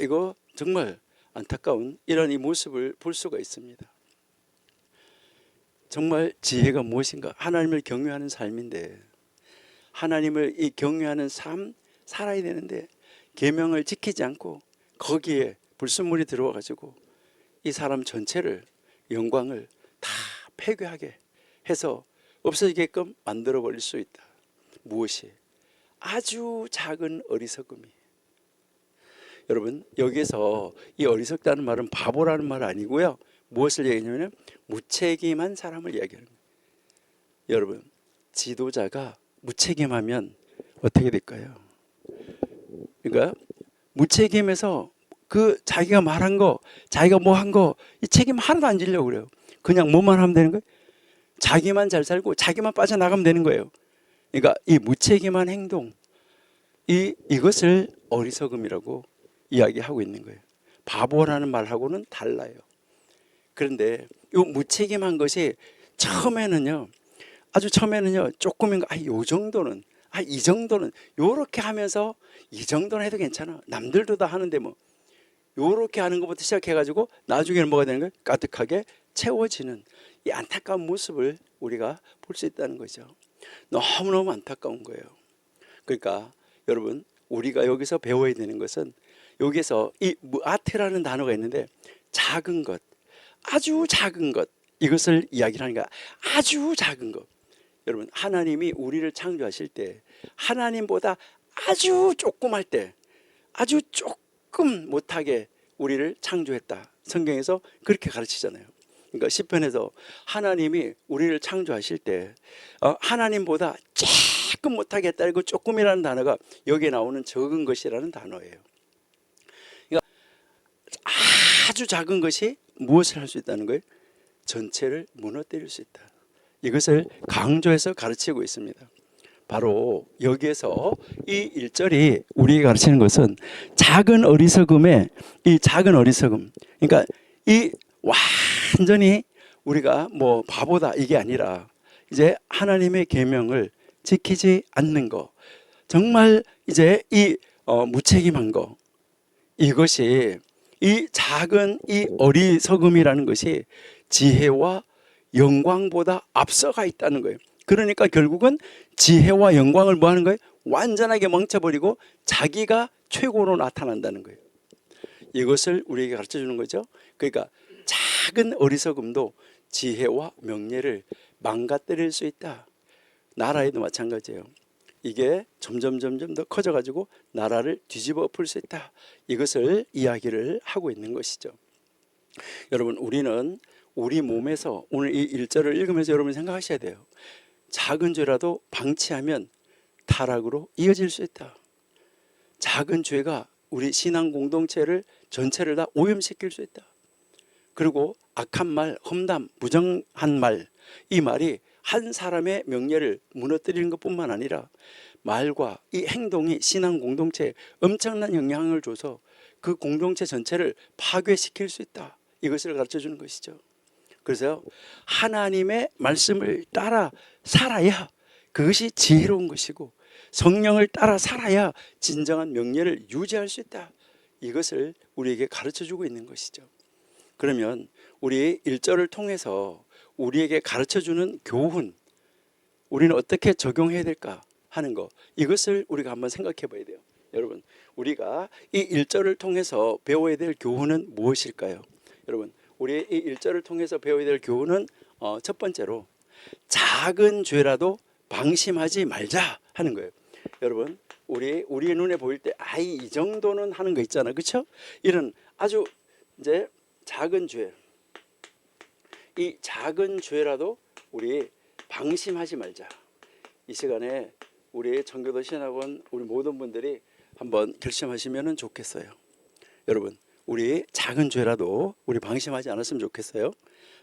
이거 정말 안타까운 이런 이 모습을 볼 수가 있습니다. 정말 지혜가 무엇인가? 하나님을 경외하는 삶인데, 하나님을 이 경외하는 삶 살아야 되는데 계명을 지키지 않고 거기에 불순물이 들어와 가지고 이 사람 전체를, 영광을 다 폐괴하게 해서 없어지게끔 만들어 버릴 수 있다. 무엇이? 아주 작은 어리석음이. 여러분, 여기서 이 어리석다는 말은 바보라는 말 아니고요. 무엇을 얘기하냐면 무책임한 사람을 이야기하는 거예요. 여러분, 지도자가 무책임하면 어떻게 될까요? 그러니까 무책임해서 그 자기가 말한 거, 자기가 뭐 한 거, 이 책임 하나도 안 지려고 그래요. 그냥 뭐만 하면 되는 거예요. 자기만 잘 살고 자기만 빠져나가면 되는 거예요. 그러니까 이 무책임한 행동, 이것을 어리석음이라고 이야기하고 있는 거예요. 바보라는 말하고는 달라요. 그런데 이 무책임한 것이 처음에는요, 아주 처음에는요, 조금인가, 요 정도는, 이 정도는, 요렇게 하면서 이 정도는 해도 괜찮아. 남들도 다 하는데 뭐, 요렇게 하는 것부터 시작해가지고 나중에는 뭐가 되는 거예요? 가득하게 채워지는 이 안타까운 모습을 우리가 볼 수 있다는 거죠. 너무너무 안타까운 거예요. 그러니까 여러분, 우리가 여기서 배워야 되는 것은, 여기서 이 무아트라는 단어가 있는데 작은 것, 아주 작은 것, 이것을 이야기를 하는 거야. 아주 작은 것. 여러분, 하나님이 우리를 창조하실 때 하나님보다 아주 조그말 때, 아주 조금 못하게 우리를 창조했다. 성경에서 그렇게 가르치잖아요. 그러니까 시편에서 하나님이 우리를 창조하실 때 하나님보다 조금 못하게 했다. 그 조금이라는 단어가 여기에 나오는 적은 것이라는 단어예요. 그러니까 아주 작은 것이 무엇을 할 수 있다는 거예요? 전체를 무너뜨릴 수 있다. 이것을 강조해서 가르치고 있습니다. 바로 여기에서 이 1절이 우리에게 가르치는 것은 작은 어리석음에, 이 작은 어리석음, 그러니까 이 완전히 우리가 뭐 바보다 이게 아니라 이제 하나님의 계명을 지키지 않는 거, 정말 이제 이 무책임한 거, 이것이, 이 작은 이 어리석음이라는 것이 지혜와 영광보다 앞서가 있다는 거예요. 그러니까 결국은 지혜와 영광을 뭐 하는 거예요? 완전하게 멈춰버리고 자기가 최고로 나타난다는 거예요. 이것을 우리에게 가르쳐 주는 거죠. 그러니까 작은 어리석음도 지혜와 명예를 망가뜨릴 수 있다. 나라에도 마찬가지예요. 이게 점점 더 커져가지고 나라를 뒤집어 엎을 수 있다. 이것을 이야기를 하고 있는 것이죠. 여러분, 우리는 우리 몸에서 오늘 이 1절을 읽으면서 여러분 생각하셔야 돼요. 작은 죄라도 방치하면 타락으로 이어질 수 있다. 작은 죄가 우리 신앙 공동체를 전체를 다 오염시킬 수 있다. 그리고 악한 말, 험담, 부정한 말, 이 말이 한 사람의 명예를 무너뜨리는 것뿐만 아니라 말과 이 행동이 신앙 공동체에 엄청난 영향을 줘서 그 공동체 전체를 파괴시킬 수 있다. 이것을 가르쳐 주는 것이죠. 그래서 하나님의 말씀을 따라 살아야 그것이 지혜로운 것이고, 성령을 따라 살아야 진정한 명예를 유지할 수 있다. 이것을 우리에게 가르쳐 주고 있는 것이죠. 그러면 우리 1절을 통해서 우리에게 가르쳐 주는 교훈, 우리는 어떻게 적용해야 될까 하는 거, 이것을 우리가 한번 생각해 봐야 돼요. 여러분, 우리가 이 1절을 통해서 배워야 될 교훈은 무엇일까요? 여러분, 우리 이 1절을 통해서 배워야 될 교훈은 첫 번째로 작은 죄라도 방심하지 말자 하는 거예요. 여러분, 우리의 눈에 보일 때 아이 이 정도는 하는 거 있잖아, 그렇죠? 이런 아주 이제 작은 죄, 이 작은 죄라도 우리 방심하지 말자. 이 시간에 우리 청교도 신학원 우리 모든 분들이 한번 결심하시면 좋겠어요. 여러분, 우리 작은 죄라도 우리 방심하지 않았으면 좋겠어요.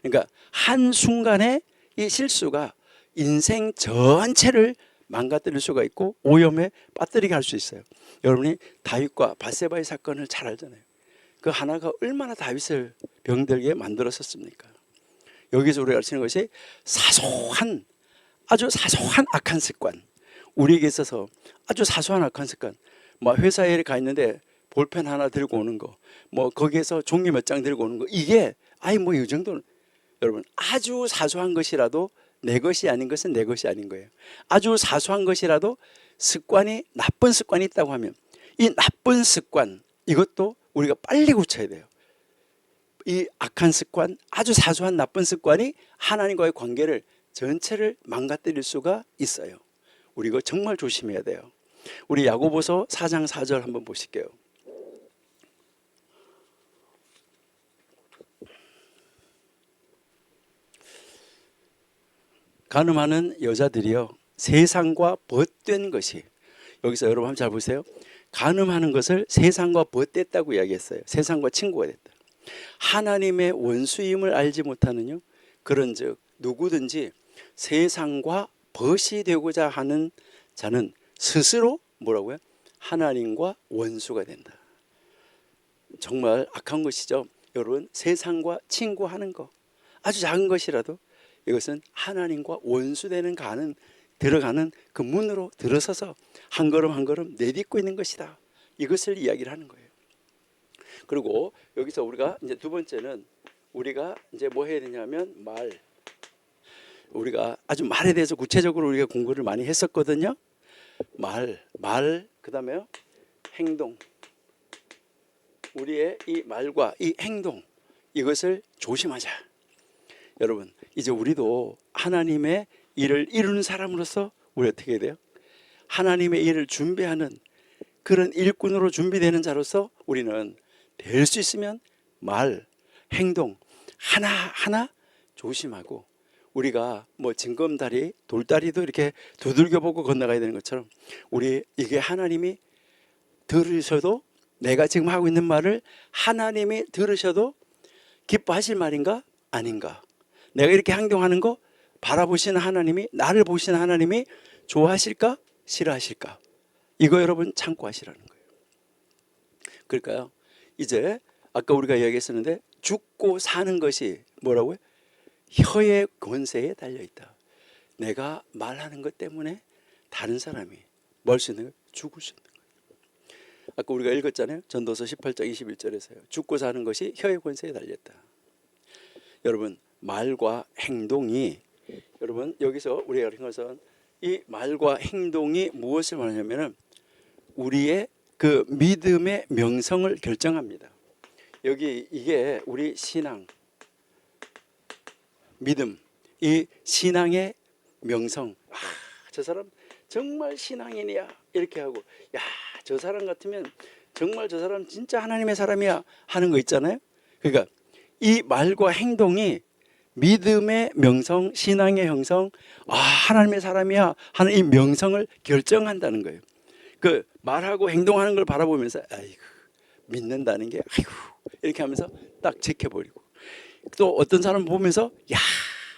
그러니까 한순간에 이 실수가 인생 전체를 망가뜨릴 수가 있고 오염에 빠뜨리게 할 수 있어요. 여러분이 다윗과 밧세바의 사건을 잘 알잖아요. 그 하나가 얼마나 다윗을 병들게 만들었었습니까? 여기서 우리가 가르치는 것이 사소한, 아주 사소한 악한 습관, 우리에게 있어서 아주 사소한 악한 습관, 뭐 회사에 가 있는데 볼펜 하나 들고 오는 거, 뭐 거기에서 종이 몇 장 들고 오는 거, 이게 아이 뭐 이 정도는, 여러분, 아주 사소한 것이라도 내 것이 아닌 것은 내 것이 아닌 거예요. 아주 사소한 것이라도 습관이, 나쁜 습관이 있다고 하면 이 나쁜 습관, 이것도 우리가 빨리 고쳐야 돼요. 이 악한 습관, 아주 사소한 나쁜 습관이 하나님과의 관계를 전체를 망가뜨릴 수가 있어요. 우리 이거 정말 조심해야 돼요. 우리 야고보서 4장 4절 한번 보실게요. 간음하는 여자들이요, 세상과 벗된 것이, 여기서 여러분 한번 잘 보세요. 간음하는 것을 세상과 벗됐다고 이야기했어요. 세상과 친구가 됐다. 하나님의 원수임을 알지 못하는요, 그런즉 누구든지 세상과 벗이 되고자 하는 자는 스스로 뭐라고요? 하나님과 원수가 된다. 정말 악한 것이죠. 여러분, 세상과 친구하는 거, 아주 작은 것이라도 이것은 하나님과 원수되는 들어가는 그 문으로 들어서서 한 걸음 한 걸음 내딛고 있는 것이다. 이것을 이야기를 하는 거예요. 그리고 여기서 우리가 이제 두 번째는 우리가 이제 뭐 해야 되냐면 우리가 아주 말에 대해서 구체적으로 우리가 공부를 많이 했었거든요. 그다음에요, 행동. 우리의 이 말과 이 행동, 이것을 조심하자. 여러분, 이제 우리도 하나님의 일을 이루는 사람으로서 우리 어떻게 해야 돼요? 하나님의 일을 준비하는 그런 일꾼으로 준비되는 자로서 우리는 될 수 있으면 말, 행동 하나하나 조심하고, 우리가 뭐 징검다리, 돌다리도 이렇게 두들겨보고 건너가야 되는 것처럼 우리 이게 하나님이 들으셔도, 내가 지금 하고 있는 말을 하나님이 들으셔도 기뻐하실 말인가 아닌가, 내가 이렇게 행동하는 거 바라보시는 하나님이, 나를 보시는 하나님이 좋아하실까 싫어하실까, 이거 여러분 참고 하시라는 거예요. 그러니까요, 이제 아까 우리가 이야기했었는데 죽고 사는 것이 뭐라고요? 혀의 권세에 달려있다. 내가 말하는 것 때문에 다른 사람이 뭘 수 있는 거예요? 죽을 수 있는 거예요. 아까 우리가 읽었잖아요. 전도서 18장 21절에서요. 죽고 사는 것이 혀의 권세에 달렸다. 여러분, 말과 행동이, 여러분 여기서 우리가 읽은 것은 이 말과 행동이 무엇을 말하냐면은 우리의 그 믿음의 명성을 결정합니다. 여기 이게 우리 신앙, 믿음, 이 신앙의 명성. 아, 저 사람 정말 신앙인이야 이렇게 하고, 야, 저 사람 같으면 정말 저 사람 진짜 하나님의 사람이야 하는 거 있잖아요. 그러니까 이 말과 행동이 믿음의 명성, 신앙의 형성, 아, 하나님의 사람이야 하는 이 명성을 결정한다는 거예요. 그 말하고 행동하는 걸 바라보면서 아이고, 믿는다는 게 아이고 이렇게 하면서 딱 지켜버리고, 또 어떤 사람 보면서 야,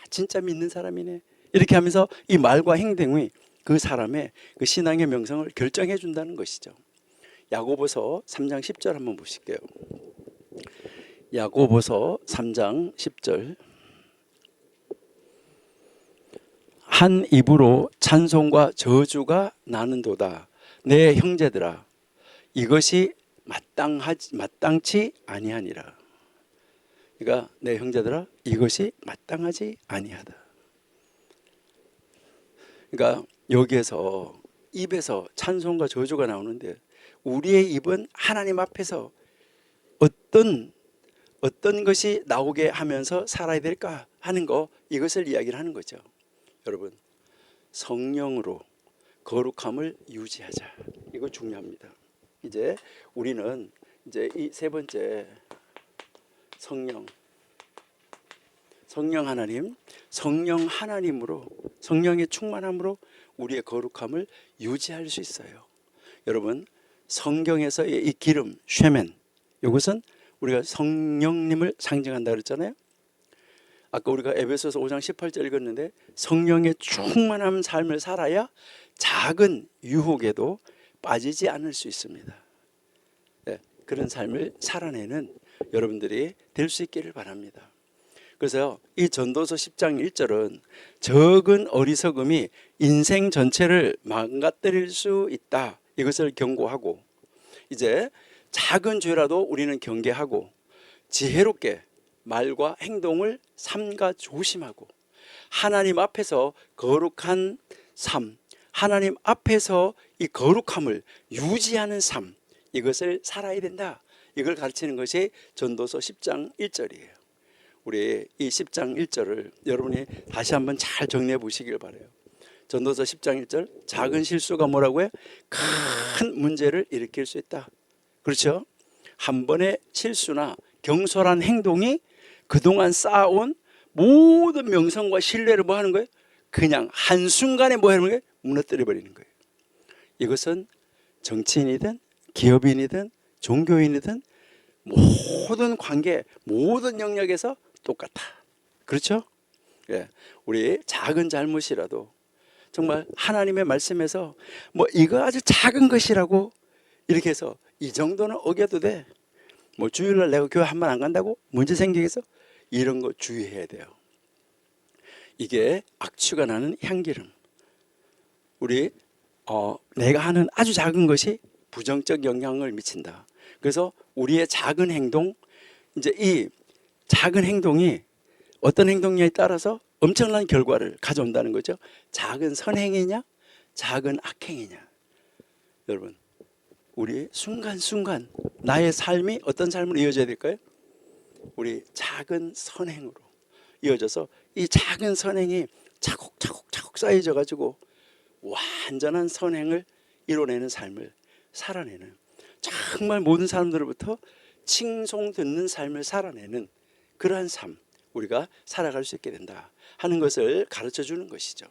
진짜 믿는 사람이네 이렇게 하면서 이 말과 행동이 그 사람의 그 신앙의 명성을 결정해 준다는 것이죠. 야고보서 3장 10절 한번 보실게요. 야고보서 3장 10절. 한 입으로 찬송과 저주가 나는도다. 내 형제들아, 이것이 마땅치 아니하니라. 그러니까 내 형제들아, 이것이 마땅하지 아니하다. 그러니까 여기에서 입에서 찬송과 저주가 나오는데, 우리의 입은 하나님 앞에서 어떤 것이 나오게 하면서 살아야 될까 하는 거, 이것을 이야기를 하는 거죠. 여러분, 성령으로 거룩함을 유지하자. 이거 중요합니다. 이제 우리는 이제 이 세 번째, 성령 하나님, 성령 하나님으로, 성령의 충만함으로 우리의 거룩함을 유지할 수 있어요. 여러분, 성경에서의 이 기름, 쉐멘, 이것은 우리가 성령님을 상징한다 그랬잖아요. 아까 우리가 에베소서 5장 18절 읽었는데, 성령의 충만한 삶을 살아야 작은 유혹에도 빠지지 않을 수 있습니다. 네, 그런 삶을 살아내는 여러분들이 될 수 있기를 바랍니다. 그래서 이 전도서 10장 1절은 적은 어리석음이 인생 전체를 망가뜨릴 수 있다, 이것을 경고하고, 이제 작은 죄라도 우리는 경계하고 지혜롭게 말과 행동을 삼가 조심하고, 하나님 앞에서 거룩한 삶, 하나님 앞에서 이 거룩함을 유지하는 삶, 이것을 살아야 된다. 이걸 가르치는 것이 전도서 10장 1절이에요. 우리 이 10장 1절을 여러분이 다시 한번 잘 정리해 보시길 바라요. 전도서 10장 1절, 작은 실수가 뭐라고요? 큰 문제를 일으킬 수 있다. 그렇죠? 한 번의 실수나 경솔한 행동이 그동안 쌓아온 모든 명성과 신뢰를 뭐 하는 거예요? 그냥 한순간에 뭐 하는 거예요? 무너뜨려 버리는 거예요. 이것은 정치인이든 기업인이든 종교인이든 모든 관계, 모든 영역에서 똑같아. 그렇죠? 예, 우리 작은 잘못이라도 정말 하나님의 말씀에서 뭐 이거 아주 작은 것이라고 이렇게 해서 이 정도는 어겨도 돼. 뭐 주일날 내가 교회 한 번 안 간다고 문제 생기겠어? 이런 거 주의해야 돼요. 이게 악취가 나는 향기름. 우리 내가 하는 아주 작은 것이 부정적 영향을 미친다. 그래서 우리의 작은 행동, 이제 이 작은 행동이 어떤 행동냐에 따라서 엄청난 결과를 가져온다는 거죠. 작은 선행이냐, 작은 악행이냐. 여러분, 우리 순간순간 나의 삶이 어떤 삶으로 이어져야 될까요? 우리 작은 선행으로 이어져서 이 작은 선행이 차곡차곡 쌓여져 가지고 완전한 선행을 이뤄내는 삶을 살아내는, 정말 모든 사람들로부터 칭송 듣는 삶을 살아내는 그러한 삶, 우리가 살아갈 수 있게 된다 하는 것을 가르쳐 주는 것이죠.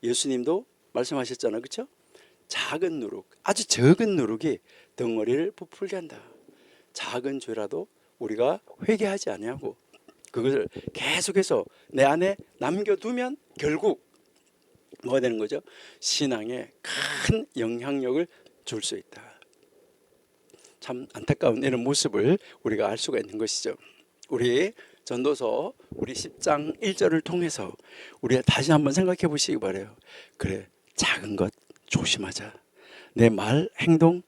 예수님도 말씀하셨잖아요. 그렇죠? 작은 누룩, 아주 적은 누룩이 덩어리를 부풀게 한다. 작은 죄라도 우리가 회개하지 아니하고 그것을 계속해서 내 안에 남겨두면 결국 뭐가 되는 거죠? 신앙에 큰 영향력을 줄 수 있다. 참 안타까운 이런 모습을 우리가 알 수가 있는 것이죠. 우리 전도서 우리 10장 1절을 통해서 우리가 다시 한번 생각해 보시기 바라요. 그래, 작은 것 조심하자. 내 말, 행동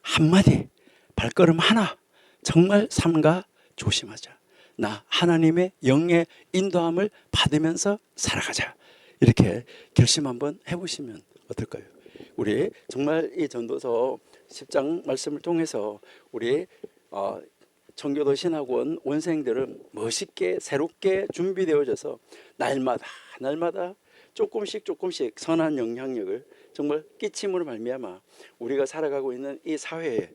한마디, 발걸음 하나 정말 삼가 조심하자. 나 하나님의 영의 인도함을 받으면서 살아가자. 이렇게 결심 한번 해보시면 어떨까요? 우리 정말 이 전도서 10장 말씀을 통해서 우리 청교도 신학원 원생들은 멋있게 새롭게 준비되어져서 날마다 조금씩 선한 영향력을 정말 끼침으로 말미암아 우리가 살아가고 있는 이 사회에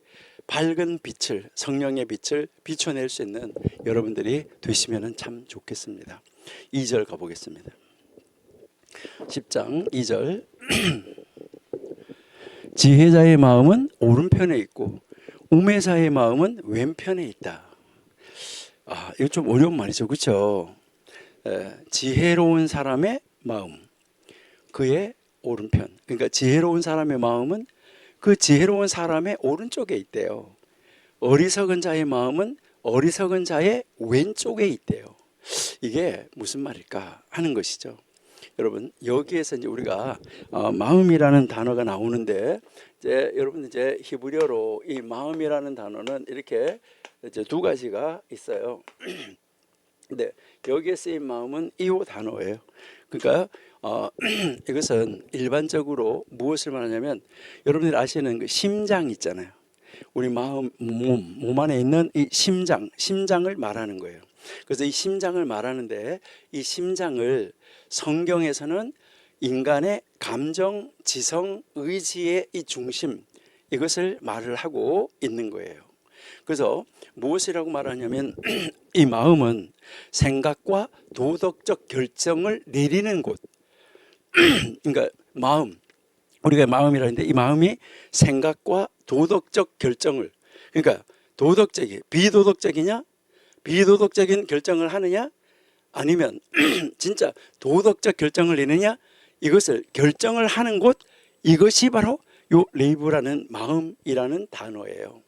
밝은 빛을, 성령의 빛을 비춰낼 수 있는 여러분들이 되시면 참 좋겠습니다. 2절 가보겠습니다. 10장 2절 지혜자의 마음은 오른편에 있고 우매자의 마음은 왼편에 있다. 이거 좀 어려운 말이죠, 그렇죠? 지혜로운 사람의 마음, 그의 오른편. 그러니까 지혜로운 사람의 마음은 그 지혜로운 사람의 오른쪽에 있대요. 어리석은 자의 마음은 어리석은 자의 왼쪽에 있대요. 이게 무슨 말일까 하는 것이죠. 여러분, 여기에서 이제 우리가 마음이라는 단어가 나오는데, 여러분 이제 히브리어로 이 마음이라는 단어는 이렇게 이제 두 가지가 있어요. 근데 여기에 쓰인 마음은 이 단어예요. 그러니까 이것은 일반적으로 무엇을 말하냐면, 여러분들이 아시는 그 심장 있잖아요. 우리 마음, 몸 안에 있는 이 심장을 말하는 거예요. 그래서 이 심장을 말하는데, 이 심장을 성경에서는 인간의 감정, 지성, 의지의 이 중심, 이것을 말을 하고 있는 거예요. 그래서 무엇이라고 말하냐면 이 마음은 생각과 도덕적 결정을 내리는 곳. 그러니까 우리가 마음이라는데, 이 마음이 생각과 도덕적 결정을, 그러니까 비도덕적이냐, 비도덕적인 결정을 하느냐, 아니면 진짜 도덕적 결정을 내느냐, 이것을 결정을 하는 곳, 이것이 바로 요 레이브라는 마음이라는 단어예요.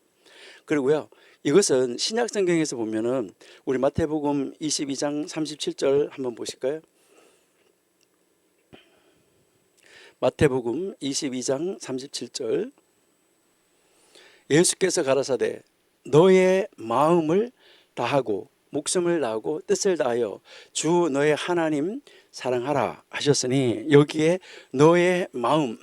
그리고요, 이것은 신약 성경에서 보면은 우리 마태복음 22장 37절 한번 보실까요? 마태복음 22장 37절. 예수께서 가라사대 너의 마음을 다하고 목숨을 다하고 뜻을 다하여 주 너의 하나님 사랑하라 하셨으니, 여기에 너의 마음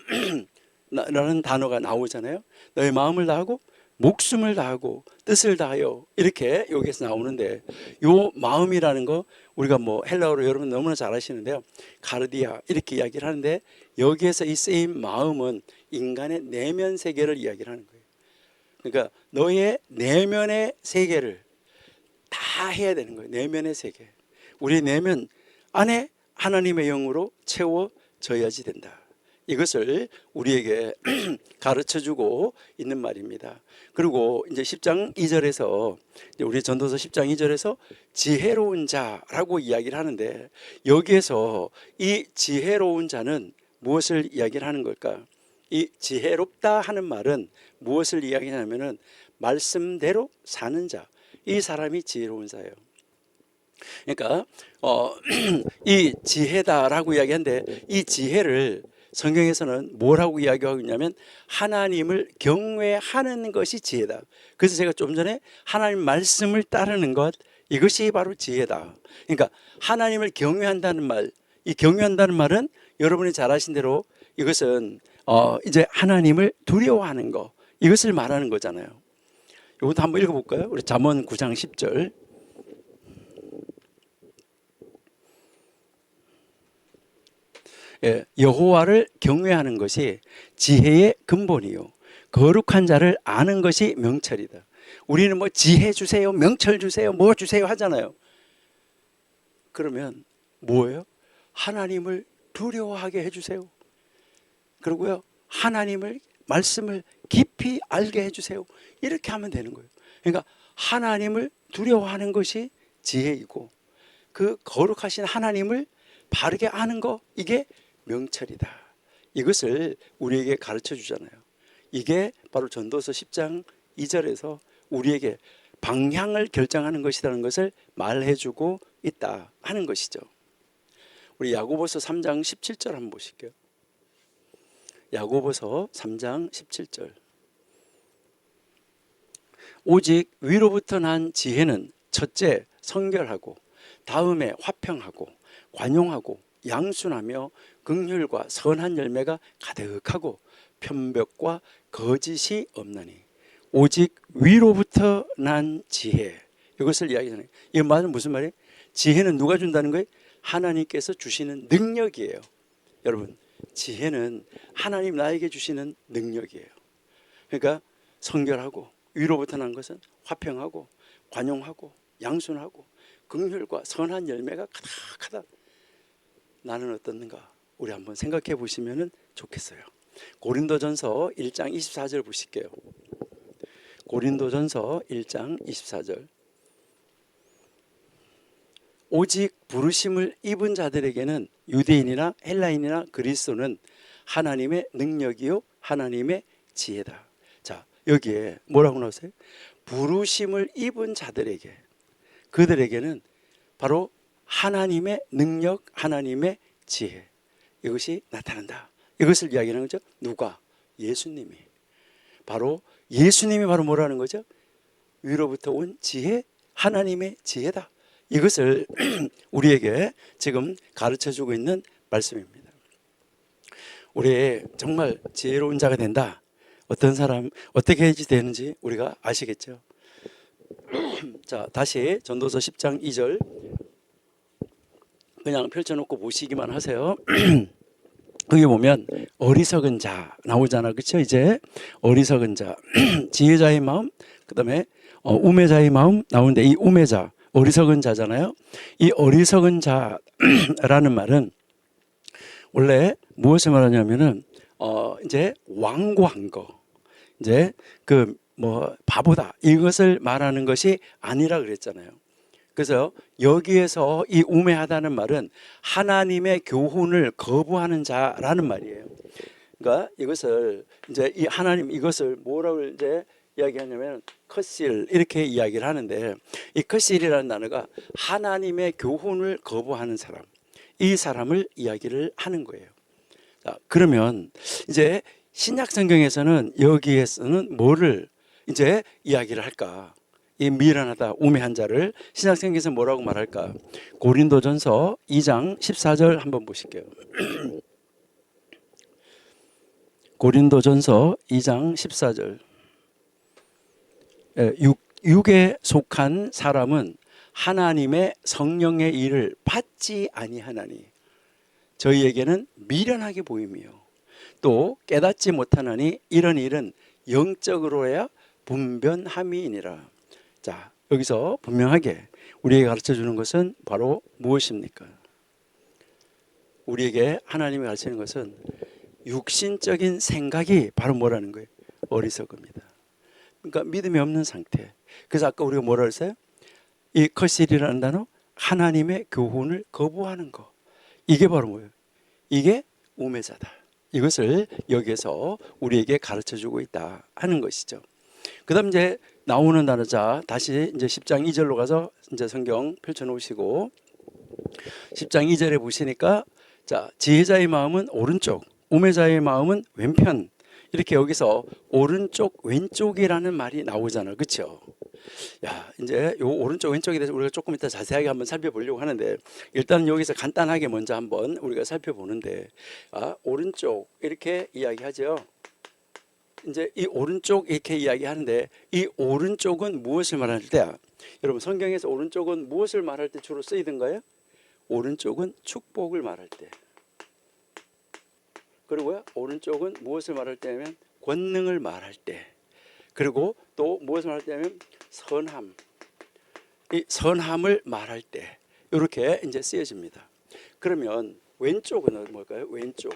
라는 단어가 나오잖아요. 너의 마음을 다하고 목숨을 다하고 뜻을 다하여, 이렇게 여기에서 나오는데, 요 마음이라는 거 우리가 뭐 헬라어로 여러분 너무나 잘 아시는데요, 카르디아 이렇게 이야기를 하는데, 여기에서 이 쓰인 마음은 인간의 내면 세계를 이야기를 하는 거예요. 그러니까 너의 내면의 세계를 다 해야 되는 거예요. 내면의 세계, 우리 내면 안에 하나님의 영으로 채워져야지 된다. 이것을 우리에게 가르쳐주고 있는 말입니다. 그리고 이제 10장 2절에서, 우리 전도서 10장 2절에서 지혜로운 자라고 이야기를 하는데, 여기에서 이 지혜로운 자는 무엇을 이야기를 하는 걸까? 이 지혜롭다 하는 말은 무엇을 이야기하냐면은 말씀대로 사는 자, 이 사람이 지혜로운 자예요. 그러니까 이 지혜다라고 이야기하는데, 이 지혜를 성경에서는 뭐라고 이야기하고 있냐면 하나님을 경외하는 것이 지혜다. 그래서 제가 좀 전에 하나님 말씀을 따르는 것, 이것이 바로 지혜다. 그러니까 하나님을 경외한다는 말, 이 경외한다는 말은 여러분이 잘 아신 대로 이것은 이제 하나님을 두려워하는 거, 이것을 말하는 거잖아요. 이것도 한번 읽어볼까요? 우리 잠언 9장 10절. 여호와를 경외하는 것이 지혜의 근본이요 거룩한 자를 아는 것이 명철이다. 우리는 뭐 지혜 주세요, 명철 주세요, 뭐 주세요 하잖아요. 그러면 뭐예요? 하나님을 두려워하게 해주세요. 그리고요, 하나님을 말씀을 깊이 알게 해주세요. 이렇게 하면 되는 거예요. 그러니까 하나님을 두려워하는 것이 지혜이고, 그 거룩하신 하나님을 바르게 아는 거, 이게 명철이다. 이것을 우리에게 가르쳐 주잖아요. 이게 바로 전도서 10장 2절에서 우리에게 방향을 결정하는 것이라는 것을 말해주고 있다 하는 것이죠. 우리 야고보서 3장 17절 한번 보실게요. 야고보서 3장 17절. 오직 위로부터 난 지혜는 첫째 성결하고, 다음에 화평하고, 관용하고, 양순하며 긍휼과 선한 열매가 가득하고, 편벽과 거짓이 없나니. 오직 위로부터 난 지혜. 이것을 이야기하는 거예요. 이 말은 무슨 말이에요? 지혜는 누가 준다는 거예요? 하나님께서 주시는 능력이에요. 여러분, 지혜는 하나님 나에게 주시는 능력이에요. 그러니까 성결하고 위로부터 난 것은 화평하고 관용하고 양순하고 긍휼과 선한 열매가 가득하다. 나는 어떻는가? 우리 한번 생각해 보시면 좋겠어요. 고린도전서 1장 24절 보실게요. 고린도전서 1장 24절. 오직 부르심을 입은 자들에게는 유대인이나 헬라인이나 그리스도는 하나님의 능력이요 하나님의 지혜다. 자, 여기에 뭐라고 나왔어요? 부르심을 입은 자들에게, 그들에게는 바로 하나님의 능력, 하나님의 지혜, 이것이 나타난다. 이것을 이야기하는 거죠. 누가? 예수님이. 바로 예수님이 바로 뭐라는 거죠? 위로부터 온 지혜, 하나님의 지혜다. 이것을 우리에게 지금 가르쳐주고 있는 말씀입니다. 우리 정말 지혜로운 자가 된다. 어떤 사람 어떻게 해야지 되는지 우리가 아시겠죠? 자, 다시 전도서 10장 2절 그냥 펼쳐놓고 보시기만 하세요. 거기 보면 어리석은 자 나오잖아, 그렇죠? 이제 어리석은 자, 지혜자의 마음, 그다음에 우매자의 마음 나오는데, 이 우매자, 어리석은 자잖아요. 이 어리석은 자라는 말은 원래 무엇을 말하냐면은 이제 완고한 거, 이제 그 뭐 바보다, 이것을 말하는 것이 아니라 그랬잖아요. 그래서 여기에서 이 우매하다는 말은 하나님의 교훈을 거부하는 자라는 말이에요. 그러니까 이것을 이제 이 하나님, 이것을 뭐라고 이제 이야기하냐면 컷실, 이렇게 이야기를 하는데, 이 컷실이라는 단어가 하나님의 교훈을 거부하는 사람, 이 사람을 이야기를 하는 거예요. 자, 그러면 이제 신약 성경에서는 여기에서는 뭐를 이제 이야기를 할까? 이 미련하다, 우매한 자를 신약 성경에서 뭐라고 말할까? 고린도전서 2장 14절 한번 보실게요. 고린도전서 2장 14절. 육에 속한 사람은 하나님의 성령의 일을 받지 아니하나니 저희에게는 미련하게 보이며 또 깨닫지 못하나니 이런 일은 영적으로야 분변함이니라. 자, 여기서 분명하게 우리에게 가르쳐 주는 것은 바로 무엇입니까? 우리에게 하나님이 가르치는 것은 육신적인 생각이 바로 뭐라는 거예요? 어리석음이다. 그러니까 믿음이 없는 상태. 그래서 아까 우리가 뭐라 했어요? 이 컷실이라는 단어, 하나님의 교훈을 거부하는 거. 이게 바로 뭐예요? 이게 우매자다. 이것을 여기에서 우리에게 가르쳐 주고 있다 하는 것이죠. 그 다음 이제 나오는 단어, 자, 다시 이제 10장 2절로 가서 이제 성경 펼쳐 놓으시고 10장 2절에 보시니까, 자, 지혜자의 마음은 오른쪽, 우매자의 마음은 왼편, 이렇게 여기서 오른쪽 왼쪽이라는 말이 나오잖아요, 그렇죠? 야, 이제 요 오른쪽 왼쪽에 대해서 우리가 조금 이따 자세하게 한번 살펴보려고 하는데, 일단 여기서 간단하게 먼저 한번 우리가 살펴보는데, 오른쪽 이렇게 이야기하죠. 이제 이 오른쪽 이렇게 이야기하는데, 이 오른쪽은 무엇을 말할 때, 여러분 성경에서 오른쪽은 무엇을 말할 때 주로 쓰이던가요? 오른쪽은 축복을 말할 때, 그리고요 오른쪽은 무엇을 말할 때냐면 권능을 말할 때, 그리고 또 무엇을 말할 때냐면 선함, 이 선함을 말할 때 이렇게 이제 쓰여집니다. 그러면 왼쪽은 뭘까요? 왼쪽.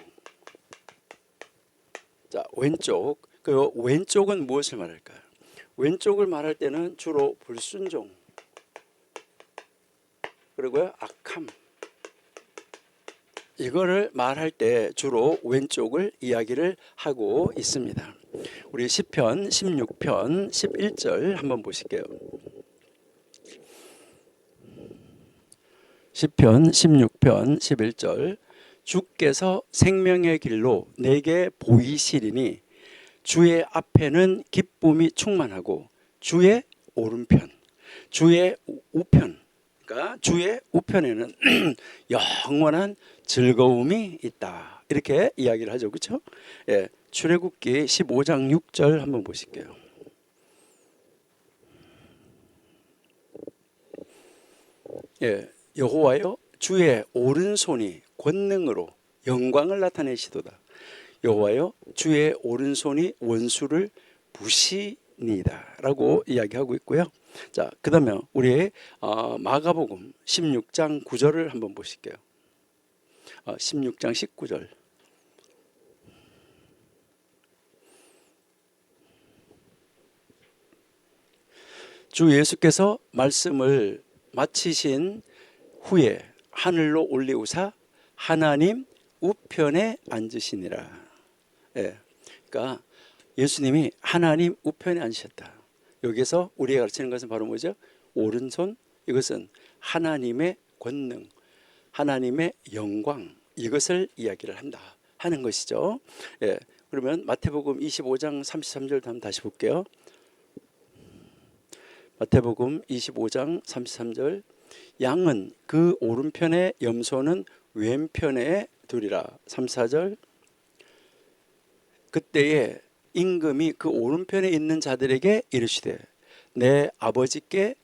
자, 왼쪽. 그 왼쪽은 무엇을 말할까요? 왼쪽을 말할 때는 주로 불순종, 그리고요 악함, 이거를 말할 때 주로 왼쪽을 이야기를 하고 있습니다. 우리 시편 16편 11절 한번 보실게요. 시편 16편 11절. 주께서 생명의 길로 내게 보이시리니 주의 앞에는 기쁨이 충만하고 주의 오른편, 주의 우편, 그러니까 주의 우편에는 영원한 즐거움이 있다. 이렇게 이야기를 하죠, 그렇죠? 예, 출애굽기 15장 6절 한번 보실게요. 예, 여호와여 주의 오른손이 권능으로 영광을 나타내시도다. 여호와여 주의 오른손이 원수를 부시니다라고 이야기하고 있고요. 자, 그다음에 우리 마가복음 16장 9절을 한번 보실게요. 16장 19절. 주 예수께서 말씀을 마치신 후에 하늘로 올리우사 하나님 우편에 앉으시니라. 예, 그러니까 예수님이 하나님 우편에 앉으셨다. 여기서 우리가 가르치는 것은 바로 뭐죠? 오른손, 이것은 하나님의 권능, 하나님의 영광, 이것을 이야기를 한다 하는 것이죠. 예, 그러면 마태복음 25장 33절 한번 다시 볼게요. 마태복음 25장 33절. 양은 그 오른편에, 염소는 왼편에 두리라. 34절. 그때에 임금이 그 오른편에 있는 자들에게 이르시되 내 아버지께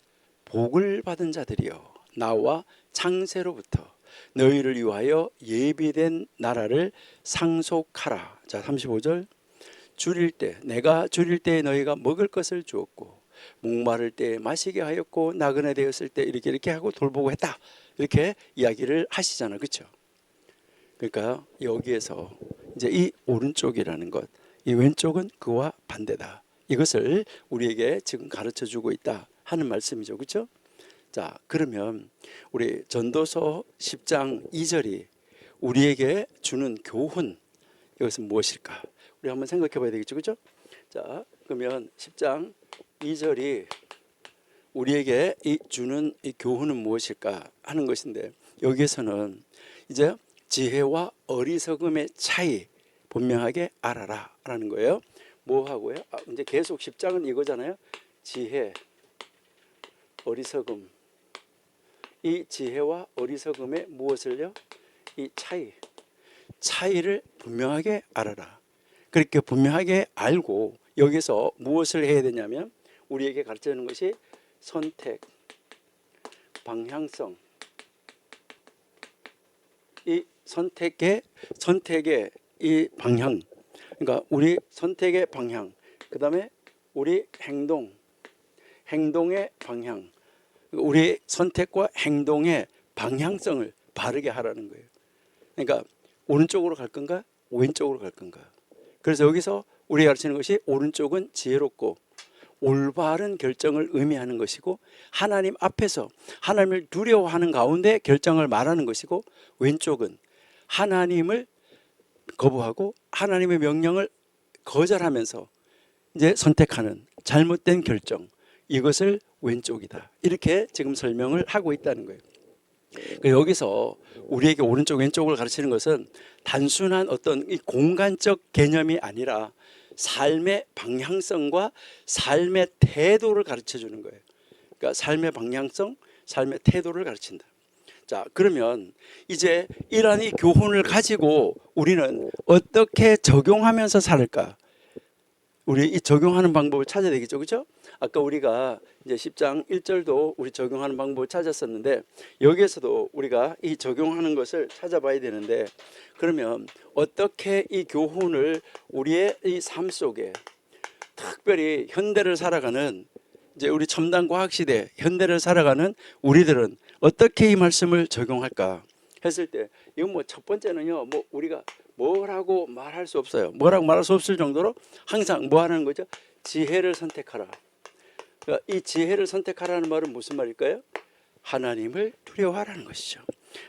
복을 받은 자들이여, 나와 창세로부터 너희를 위하여 예비된 나라를 상속하라. 자, 35절. 내가 줄일 때 너희가 먹을 것을 주었고, 목마를 때 마시게 하였고, 나그네 되었을 때 이렇게 하고 돌보고 했다. 이렇게 이야기를 하시잖아요. 그렇죠? 그러니까 여기에서 이제 이 오른쪽이라는 것, 이 왼쪽은 그와 반대다. 이것을 우리에게 지금 가르쳐 주고 있다 하는 말씀이죠. 그렇죠? 자, 그러면 우리 전도서 10장 2절이 우리에게 주는 교훈, 이것은 무엇일까? 우리 한번 생각해 봐야 되겠죠. 그렇죠? 자, 그러면 10장 2절이 우리에게 주는 이 교훈은 무엇일까 하는 것인데, 여기에서는 이제 지혜와 어리석음의 차이 분명하게 알아라 라는 거예요. 뭐 하고요? 이제 계속 10장은 이거잖아요. 지혜, 어리석음. 이 지혜와 어리석음의 무엇을요? 이 차이를 분명하게 알아라. 그렇게 분명하게 알고 여기서 무엇을 해야 되냐면, 우리에게 가르쳐주는 것이 선택, 방향성. 이 선택의 이 방향, 그러니까 우리 선택의 방향, 그 다음에 우리 행동의 방향, 우리 선택과 행동의 방향성을 바르게 하라는 거예요. 그러니까 오른쪽으로 갈 건가 왼쪽으로 갈 건가. 그래서 여기서 우리가 가르치는 것이 오른쪽은 지혜롭고 올바른 결정을 의미하는 것이고, 하나님 앞에서 하나님을 두려워하는 가운데 결정을 말하는 것이고, 왼쪽은 하나님을 거부하고 하나님의 명령을 거절하면서 이제 선택하는 잘못된 결정, 이것을 왼쪽이다. 이렇게 지금 설명을 하고 있다는 거예요. 여기서 우리에게 오른쪽 왼쪽을 가르치는 것은 단순한 어떤 이 공간적 개념이 아니라 삶의 방향성과 삶의 태도를 가르쳐 주는 거예요. 그러니까 삶의 방향성, 삶의 태도를 가르친다. 자, 그러면 이제 이러한 이 교훈을 가지고 우리는 어떻게 적용하면서 살까? 우리 이 적용하는 방법을 찾아야 되겠죠. 그렇죠? 아까 우리가 이제 10장 1절도 우리 적용하는 방법을 찾았었는데, 여기에서도 우리가 이 적용하는 것을 찾아봐야 되는데, 그러면 어떻게 이 교훈을 우리의 이 삶 속에, 특별히 현대를 살아가는 이제 우리 첨단 과학 시대 현대를 살아가는 우리들은 어떻게 이 말씀을 적용할까 했을 때, 이건 뭐 첫 번째는요, 뭐 우리가 뭐라고 말할 수 없어요. 뭐라고 말할 수 없을 정도로 항상 뭐 하는 거죠? 지혜를 선택하라. 그러니까 이 지혜를 선택하라는 말은 무슨 말일까요? 하나님을 두려워하라는 것이죠.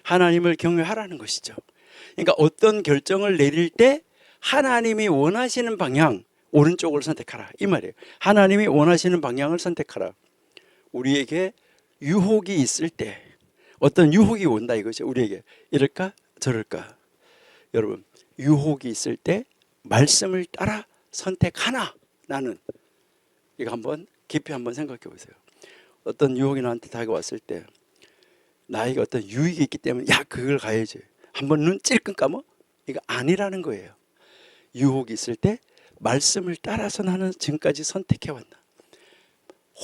하나님을 경외하라는 것이죠. 그러니까 어떤 결정을 내릴 때 하나님이 원하시는 방향, 오른쪽을 선택하라 이 말이에요. 하나님이 원하시는 방향을 선택하라. 우리에게 유혹이 있을 때, 어떤 유혹이 온다 이거죠. 우리에게 이럴까 저럴까. 여러분, 유혹이 있을 때 말씀을 따라 선택하나, 나는. 이거 한번 깊이 한번 생각해 보세요. 어떤 유혹이 나한테 다가왔을 때 나에게 어떤 유익이 있기 때문에 야 그걸 가야지, 한번 눈 찔끔 감어? 이거 아니라는 거예요. 유혹이 있을 때 말씀을 따라서 나는 지금까지 선택해 왔나.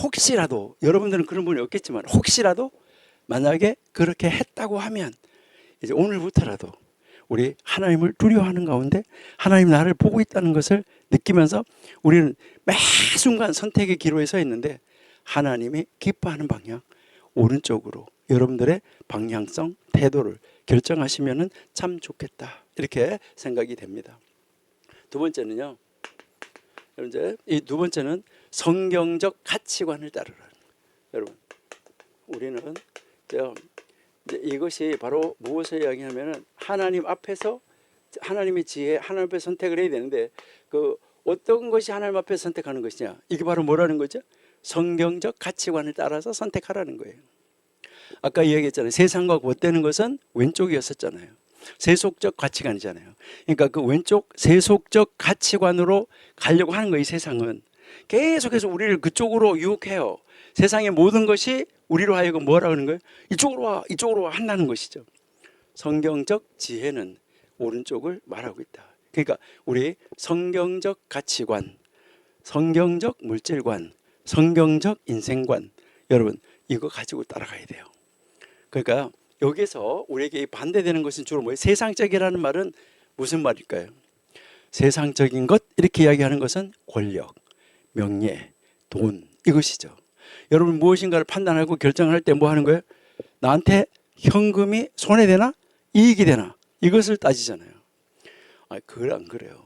혹시라도 여러분들은 그런 분이 없겠지만, 혹시라도 만약에 그렇게 했다고 하면 이제 오늘부터라도 우리 하나님을 두려워하는 가운데 하나님 나를 보고 있다는 것을 느끼면서 우리는 매 순간 선택의 기로에 서 있는데 하나님이 기뻐하는 방향 오른쪽으로 여러분들의 방향성 태도를 결정하시면 참 좋겠다 이렇게 생각이 됩니다. 두 번째는요. 이제 이 두 번째는 성경적 가치관을 따르라. 여러분 우리는 이제 이것이 바로 무엇을 이야기하면은 하나님 앞에서 하나님의 지혜, 하나님 앞에 선택을 해야 되는데 그 어떤 것이 하나님 앞에 선택하는 것이냐? 이게 바로 뭐라는 거죠? 성경적 가치관을 따라서 선택하라는 거예요. 아까 이야기했잖아요. 세상과 곧되는 것은 왼쪽이었었잖아요. 세속적 가치관이잖아요. 그러니까 그 왼쪽 세속적 가치관으로 가려고 하는 거예요. 이 세상은 계속해서 우리를 그쪽으로 유혹해요. 세상의 모든 것이 우리로 하여금 뭐라 그러는 거예요? 이쪽으로 와 한다는 것이죠. 성경적 지혜는 오른쪽을 말하고 있다. 그러니까 우리 성경적 가치관, 성경적 물질관, 성경적 인생관 여러분 이거 가지고 따라가야 돼요. 그러니까 여기서 우리에게 반대되는 것은 주로 뭐예요? 세상적이라는 말은 무슨 말일까요? 세상적인 것 이렇게 이야기하는 것은 권력, 명예, 돈 이것이죠. 여러분 무엇인가를 판단하고 결정할 때 뭐 하는 거예요? 나한테 현금이 손해되나? 이익이 되나? 이것을 따지잖아요. 그걸 안 그래요.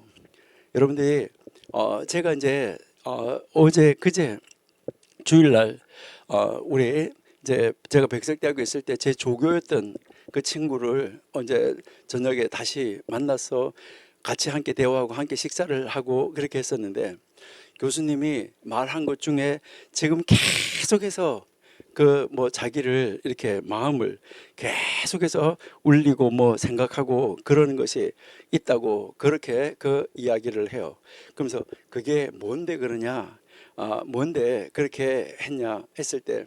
여러분들이 제가 이제 어제 그제 주일날 우리 이제 제가 백석대학교에 있을 때 제 조교였던 그 친구를 어제 저녁에 다시 만나서 같이 함께 대화하고 함께 식사를 하고 그렇게 했었는데 교수님이 말한 것 중에 지금 계속해서 그 뭐 자기를 이렇게 마음을 계속해서 울리고 뭐 생각하고 그러는 것이 있다고 그렇게 그 이야기를 해요. 그러면서 그게 뭔데 그러냐, 뭔데 그렇게 했냐 했을 때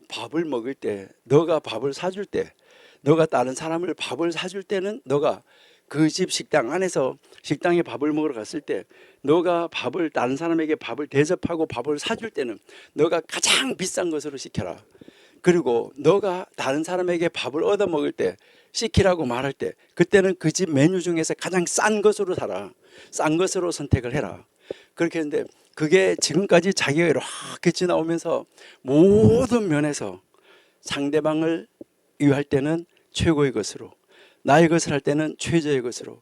밥을 먹을 때 너가 밥을 사줄 때 너가 다른 사람을 밥을 사줄 때는 너가 그 집 식당 안에서 식당에 밥을 먹으러 갔을 때 너가 밥을 다른 사람에게 밥을 대접하고 밥을 사줄 때는 너가 가장 비싼 것으로 시켜라. 그리고 너가 다른 사람에게 밥을 얻어 먹을 때 시키라고 말할 때 그때는 그 집 메뉴 중에서 가장 싼 것으로 사라. 싼 것으로 선택을 해라. 그렇게 했는데 그게 지금까지 자기가 이렇게 지나오면서 모든 면에서 상대방을 위할 때는 최고의 것으로 나의 것을 할 때는 최저의 것으로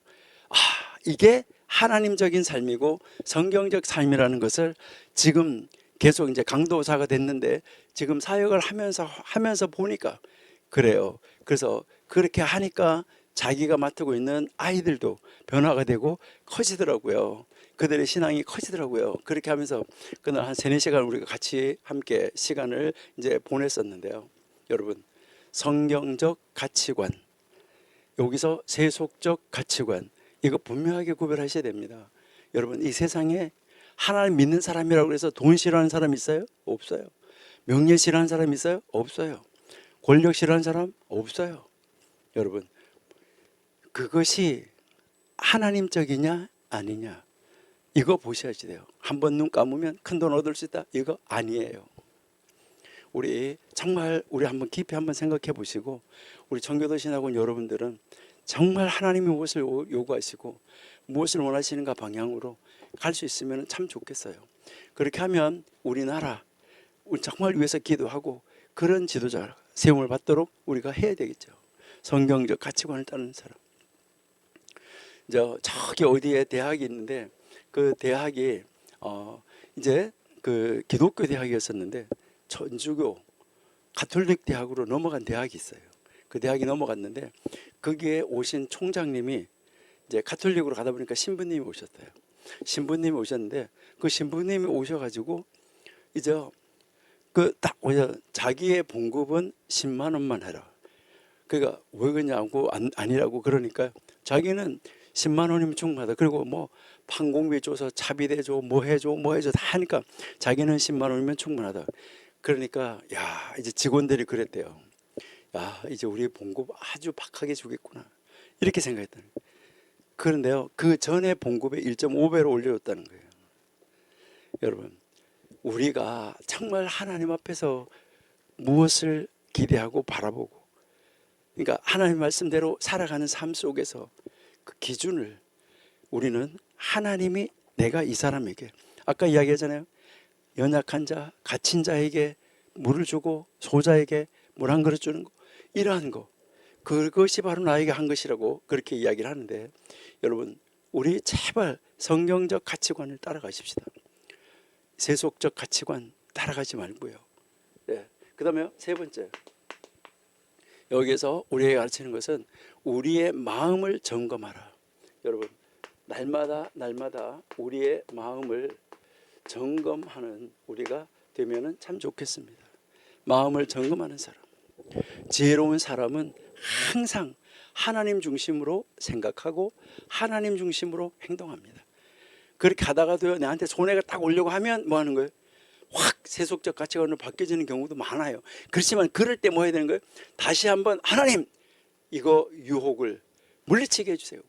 이게 하나님적인 삶이고 성경적 삶이라는 것을 지금 계속 이제 강도사가 됐는데 지금 사역을 하면서 보니까 그래요. 그래서 그렇게 하니까 자기가 맡고 있는 아이들도 변화가 되고 커지더라고요. 그들의 신앙이 커지더라고요. 그렇게 하면서 그날 한 3-4시간 우리가 같이 함께 시간을 이제 보냈었는데요. 여러분 성경적 가치관 여기서 세속적 가치관 이거 분명하게 구별하셔야 됩니다. 여러분 이 세상에 하나님 믿는 사람이라고 해서 돈 싫어하는 사람 있어요? 없어요. 명예 싫어하는 사람 있어요? 없어요. 권력 싫어하는 사람? 없어요. 여러분 그것이 하나님적이냐 아니냐 이거 보셔야지 돼요. 한번 눈 감으면 큰 돈 얻을 수 있다? 이거 아니에요. 우리 정말 우리 한번 깊이 한번 생각해 보시고 우리 청교도 신학원 여러분들은 정말 하나님이 무엇을 요구하시고 무엇을 원하시는가 방향으로 갈 수 있으면 참 좋겠어요. 그렇게 하면 우리나라 우리 정말 위해서 기도하고 그런 지도자 세움을 받도록 우리가 해야 되겠죠. 성경적 가치관을 따르는 사람. 저기 어디에 대학이 있는데 그 대학이 이제 그 기독교 대학이었었는데 천주교 가톨릭 대학으로 넘어간 대학이 있어요. 그 대학이 넘어갔는데 거기에 오신 총장님이 이제 가톨릭으로 가다 보니까 신부님이 오셨어요. 신부님이 오셨는데 그 신부님이 오셔가지고 이제 그 딱 자기의 봉급은 10만 원만 해라. 그러니까 왜 그러냐고 아니라고 그러니까 자기는 10만 원이면 충분하다. 그리고 뭐 판공비 줘서 차비대 줘, 뭐 해줘 다 하니까 자기는 10만 원이면 충분하다. 그러니까 야 이제 직원들이 그랬대요. 야 이제 우리 봉급 아주 박하게 주겠구나 이렇게 생각했다는 거예요. 그런데요 그 전에 봉급의 1.5배로 올려줬다는 거예요. 여러분 우리가 정말 하나님 앞에서 무엇을 기대하고 바라보고, 그러니까 하나님의 말씀대로 살아가는 삶 속에서 그 기준을 우리는 하나님이 내가 이 사람에게, 아까 이야기하잖아요. 연약한 자, 갇힌 자에게 물을 주고 소자에게 물 한 그릇 주는 거, 이러한 거, 그것이 바로 나에게 한 것이라고 그렇게 이야기를 하는데, 여러분 우리 제발 성경적 가치관을 따라가십시다. 세속적 가치관 따라가지 말고요. 네. 그 다음에 세 번째, 여기에서 우리에게 가르치는 것은 우리의 마음을 점검하라. 여러분 날마다 우리의 마음을 점검하는 우리가 되면은 참 좋겠습니다. 마음을 점검하는 사람, 지혜로운 사람은 항상 하나님 중심으로 생각하고 하나님 중심으로 행동합니다. 그렇게 하다가도요, 내한테 손해가 딱 오려고 하면 뭐 하는 거예요? 확 세속적 가치관으로 바뀌어지는 경우도 많아요. 그렇지만 그럴 때 뭐 해야 되는 거예요? 다시 한번 하나님, 이거 유혹을 물리치게 해주세요.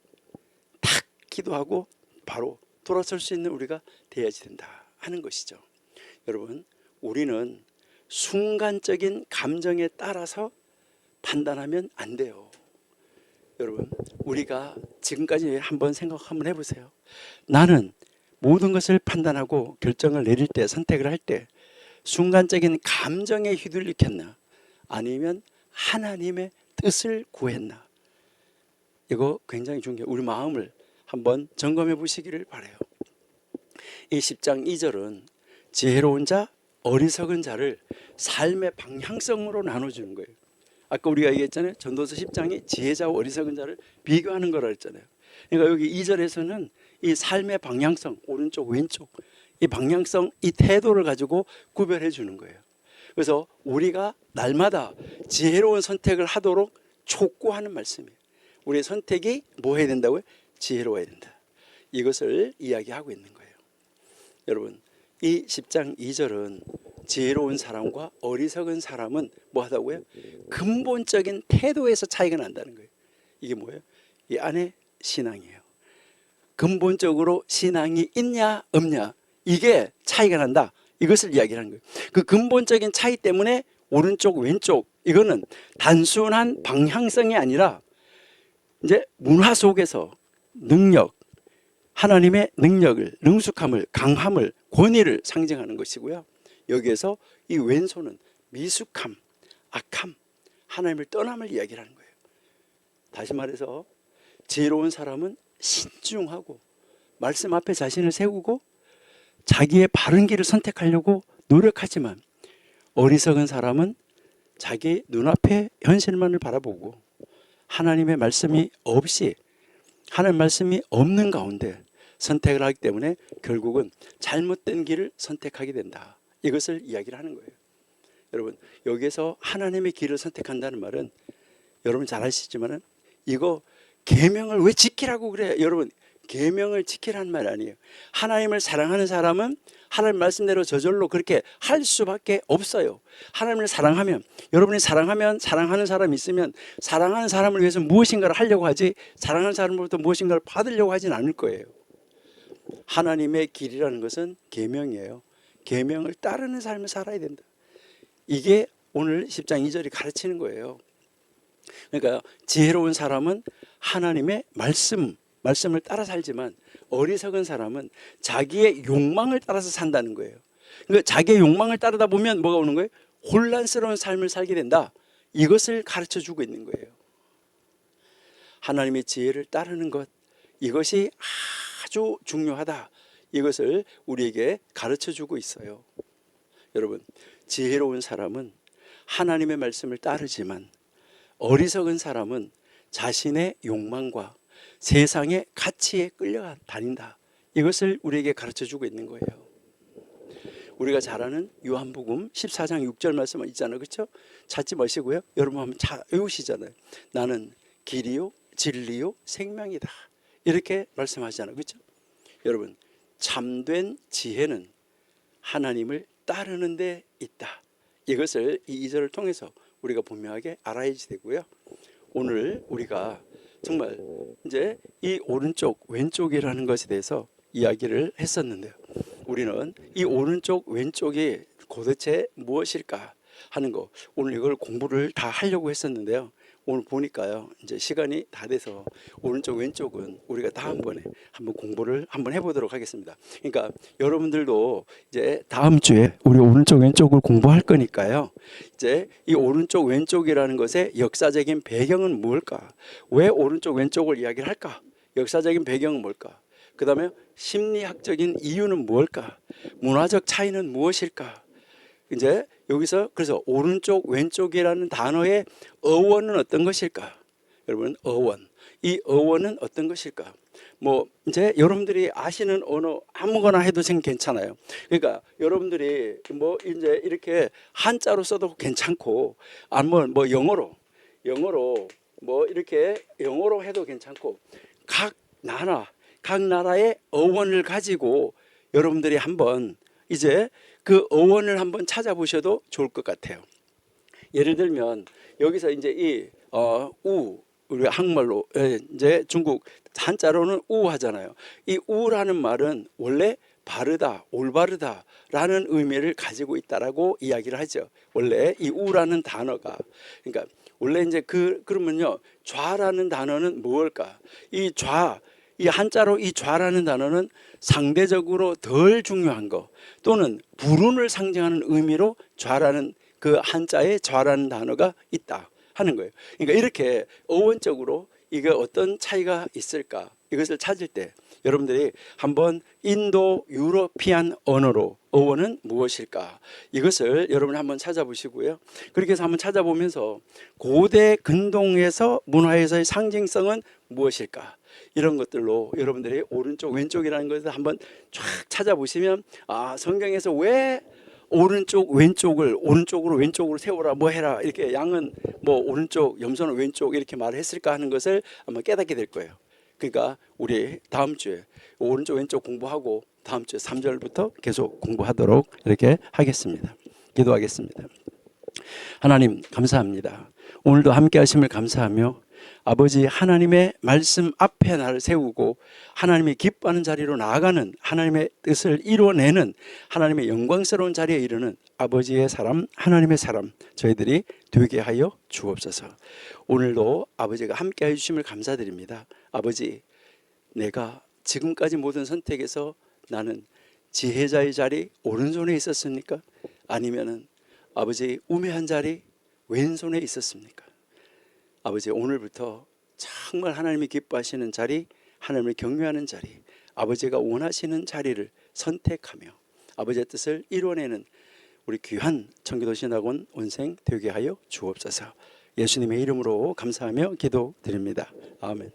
탁 기도하고 바로 돌아설 수 있는 우리가 되어야지 된다 하는 것이죠. 여러분 우리는 순간적인 감정에 따라서 판단하면 안 돼요. 여러분 우리가 지금까지 한번 생각 한번 해보세요. 나는 모든 것을 판단하고 결정을 내릴 때, 선택을 할 때 순간적인 감정에 휘둘리겠나, 아니면 하나님의 뜻을 구했나? 이거 굉장히 중요해요. 우리 마음을 한번 점검해 보시기를 바라요. 이 10장 2절은 지혜로운 자, 어리석은 자를 삶의 방향성으로 나눠주는 거예요. 아까 우리가 얘기했잖아요. 전도서 10장이 지혜자와 어리석은 자를 비교하는 거라 했잖아요. 그러니까 여기 2절에서는 이 삶의 방향성, 오른쪽 왼쪽, 이 방향성, 이 태도를 가지고 구별해 주는 거예요. 그래서 우리가 날마다 지혜로운 선택을 하도록 촉구하는 말씀이에요. 우리의 선택이 뭐 해야 된다고요? 지혜로워야 된다. 이것을 이야기하고 있는 거예요. 여러분 이 10장 2절은 지혜로운 사람과 어리석은 사람은 뭐 하다고요? 근본적인 태도에서 차이가 난다는 거예요. 이게 뭐예요? 이 안에 신앙이에요. 근본적으로 신앙이 있냐 없냐, 이게 차이가 난다, 이것을 이야기하는 거예요. 그 근본적인 차이 때문에 오른쪽 왼쪽, 이거는 단순한 방향성이 아니라 이제 문화 속에서 능력, 하나님의 능력을, 능숙함을, 강함을, 권위를 상징하는 것이고요. 여기에서 이 왼손은 미숙함, 악함, 하나님을 떠남을 이야기하는 거예요. 다시 말해서 지혜로운 사람은 신중하고 말씀 앞에 자신을 세우고 자기의 바른 길을 선택하려고 노력하지만, 어리석은 사람은 자기 눈앞에 현실만을 바라보고 하나님의 말씀이 없이, 하나님의 말씀이 없는 가운데 선택을 하기 때문에 결국은 잘못된 길을 선택하게 된다. 이것을 이야기를 하는 거예요. 여러분 여기에서 하나님의 길을 선택한다는 말은 여러분 잘 아시지만은, 이거 계명을 왜 지키라고 그래? 여러분 계명을 지키라는 말 아니에요. 하나님을 사랑하는 사람은 하나님 말씀대로 저절로 그렇게 할 수밖에 없어요. 하나님을 사랑하면, 여러분이 사랑하면, 사랑하는 사람이 있으면 사랑하는 사람을 위해서 무엇인가를 하려고 하지, 사랑하는 사람으로부터 무엇인가를 받으려고 하진 않을 거예요. 하나님의 길이라는 것은 계명이에요. 계명을 따르는 삶을 살아야 된다. 이게 오늘 10장 2절이 가르치는 거예요. 그러니까 지혜로운 사람은 하나님의 말씀을 따라 살지만, 어리석은 사람은 자기의 욕망을 따라서 산다는 거예요. 그러니까 자기의 욕망을 따르다 보면 뭐가 오는 거예요? 혼란스러운 삶을 살게 된다. 이것을 가르쳐 주고 있는 거예요. 하나님의 지혜를 따르는 것, 이것이 아주 중요하다. 이것을 우리에게 가르쳐 주고 있어요. 여러분 지혜로운 사람은 하나님의 말씀을 따르지만, 어리석은 사람은 자신의 욕망과 세상의 가치에 끌려다닌다. 이것을 우리에게 가르쳐주고 있는 거예요. 우리가 잘 아는 요한복음 14장 6절 말씀 있잖아요. 그렇죠? 찾지 마시고요. 여러분 한번 외우시잖아요. 나는 길이요 진리요 생명이다. 이렇게 말씀하시잖아요. 그렇죠? 여러분 참된 지혜는 하나님을 따르는 데 있다. 이것을 이 2절을 통해서 우리가 분명하게 알아야지 되고요. 오늘 우리가 정말 이제 이 오른쪽 왼쪽이라는 것에 대해서 이야기를 했었는데요. 우리는 이 오른쪽 왼쪽이 도대체 무엇일까? 하는 거, 오늘 이걸 공부를 다 하려고 했었는데요. 오늘 보니까요, 이제 시간이 다 돼서 오른쪽 왼쪽은 우리가 다음번에 한번 공부를 한번 해보도록 하겠습니다. 그러니까 여러분들도 이제 다음 주에 우리 오른쪽 왼쪽을 공부할 거니까요. 이제 이 오른쪽 왼쪽이라는 것의 역사적인 배경은 뭘까? 왜 오른쪽 왼쪽을 이야기를 할까? 역사적인 배경은 뭘까? 그 다음에 심리학적인 이유는 뭘까? 문화적 차이는 무엇일까? 이제 여기서 그래서 오른쪽 왼쪽이라는 단어의 어원은 어떤 것일까? 여러분, 어원. 이 어원은 어떤 것일까? 뭐 이제 여러분들이 아시는 언어 아무거나 해도 지금 괜찮아요. 그러니까 여러분들이 뭐 이제 이렇게 한자로 써도 괜찮고, 아니면 뭐 영어로 뭐 이렇게 영어로 해도 괜찮고, 각 나라의 어원을 가지고 여러분들이 한번 이제 그 어원을 한번 찾아보셔도 좋을 것 같아요. 예를 들면 여기서 이제 우리 한국말로 이제 중국 한자로는 우 하잖아요. 이 우라는 말은 원래 바르다, 올바르다라는 의미를 가지고 있다라고 이야기를 하죠. 원래 이 우라는 단어가, 그러니까 원래 이제 그러면요, 좌라는 단어는 무엇일까? 이 한자로 이 좌라는 단어는 상대적으로 덜 중요한 거, 또는 불운을 상징하는 의미로 좌라는 그 한자에 좌라는 단어가 있다 하는 거예요. 그러니까 이렇게 어원적으로 이게 어떤 차이가 있을까, 이것을 찾을 때 여러분들이 한번 인도 유러피안 언어로 어원은 무엇일까, 이것을 여러분이 한번 찾아보시고요. 그렇게 해서 한번 찾아보면서 고대 근동에서 문화에서의 상징성은 무엇일까, 이런 것들로 여러분들이 오른쪽 왼쪽이라는 것을 한번 쫙 찾아보시면, 아, 성경에서 왜 오른쪽 왼쪽을 오른쪽으로 왼쪽으로 세우라, 뭐 해라, 이렇게 양은 뭐 오른쪽 염소는 왼쪽 이렇게 말을 했을까 하는 것을 아마 깨닫게 될 거예요. 그러니까 우리 다음 주에 오른쪽 왼쪽 공부하고 다음 주에 3절부터 계속 공부하도록 이렇게 하겠습니다. 기도하겠습니다. 하나님, 감사합니다. 오늘도 함께 하심을 감사하며, 아버지 하나님의 말씀 앞에 나를 세우고 하나님이 기뻐하는 자리로 나아가는, 하나님의 뜻을 이루어내는, 하나님의 영광스러운 자리에 이르는 아버지의 사람, 하나님의 사람 저희들이 되게 하여 주옵소서. 오늘도 아버지가 함께 해주심을 감사드립니다. 아버지, 내가 지금까지 모든 선택에서 나는 지혜자의 자리 오른손에 있었습니까? 아니면은 아버지 우매한 자리 왼손에 있었습니까? 아버지, 오늘부터 정말 하나님이 기뻐하시는 자리, 하나님을 경외하는 자리, 아버지가 원하시는 자리를 선택하며 아버지의 뜻을 이뤄내는 우리 귀한 청기도 신학원 원생 되게 하여 주옵소서. 예수님의 이름으로 감사하며 기도드립니다. 아멘.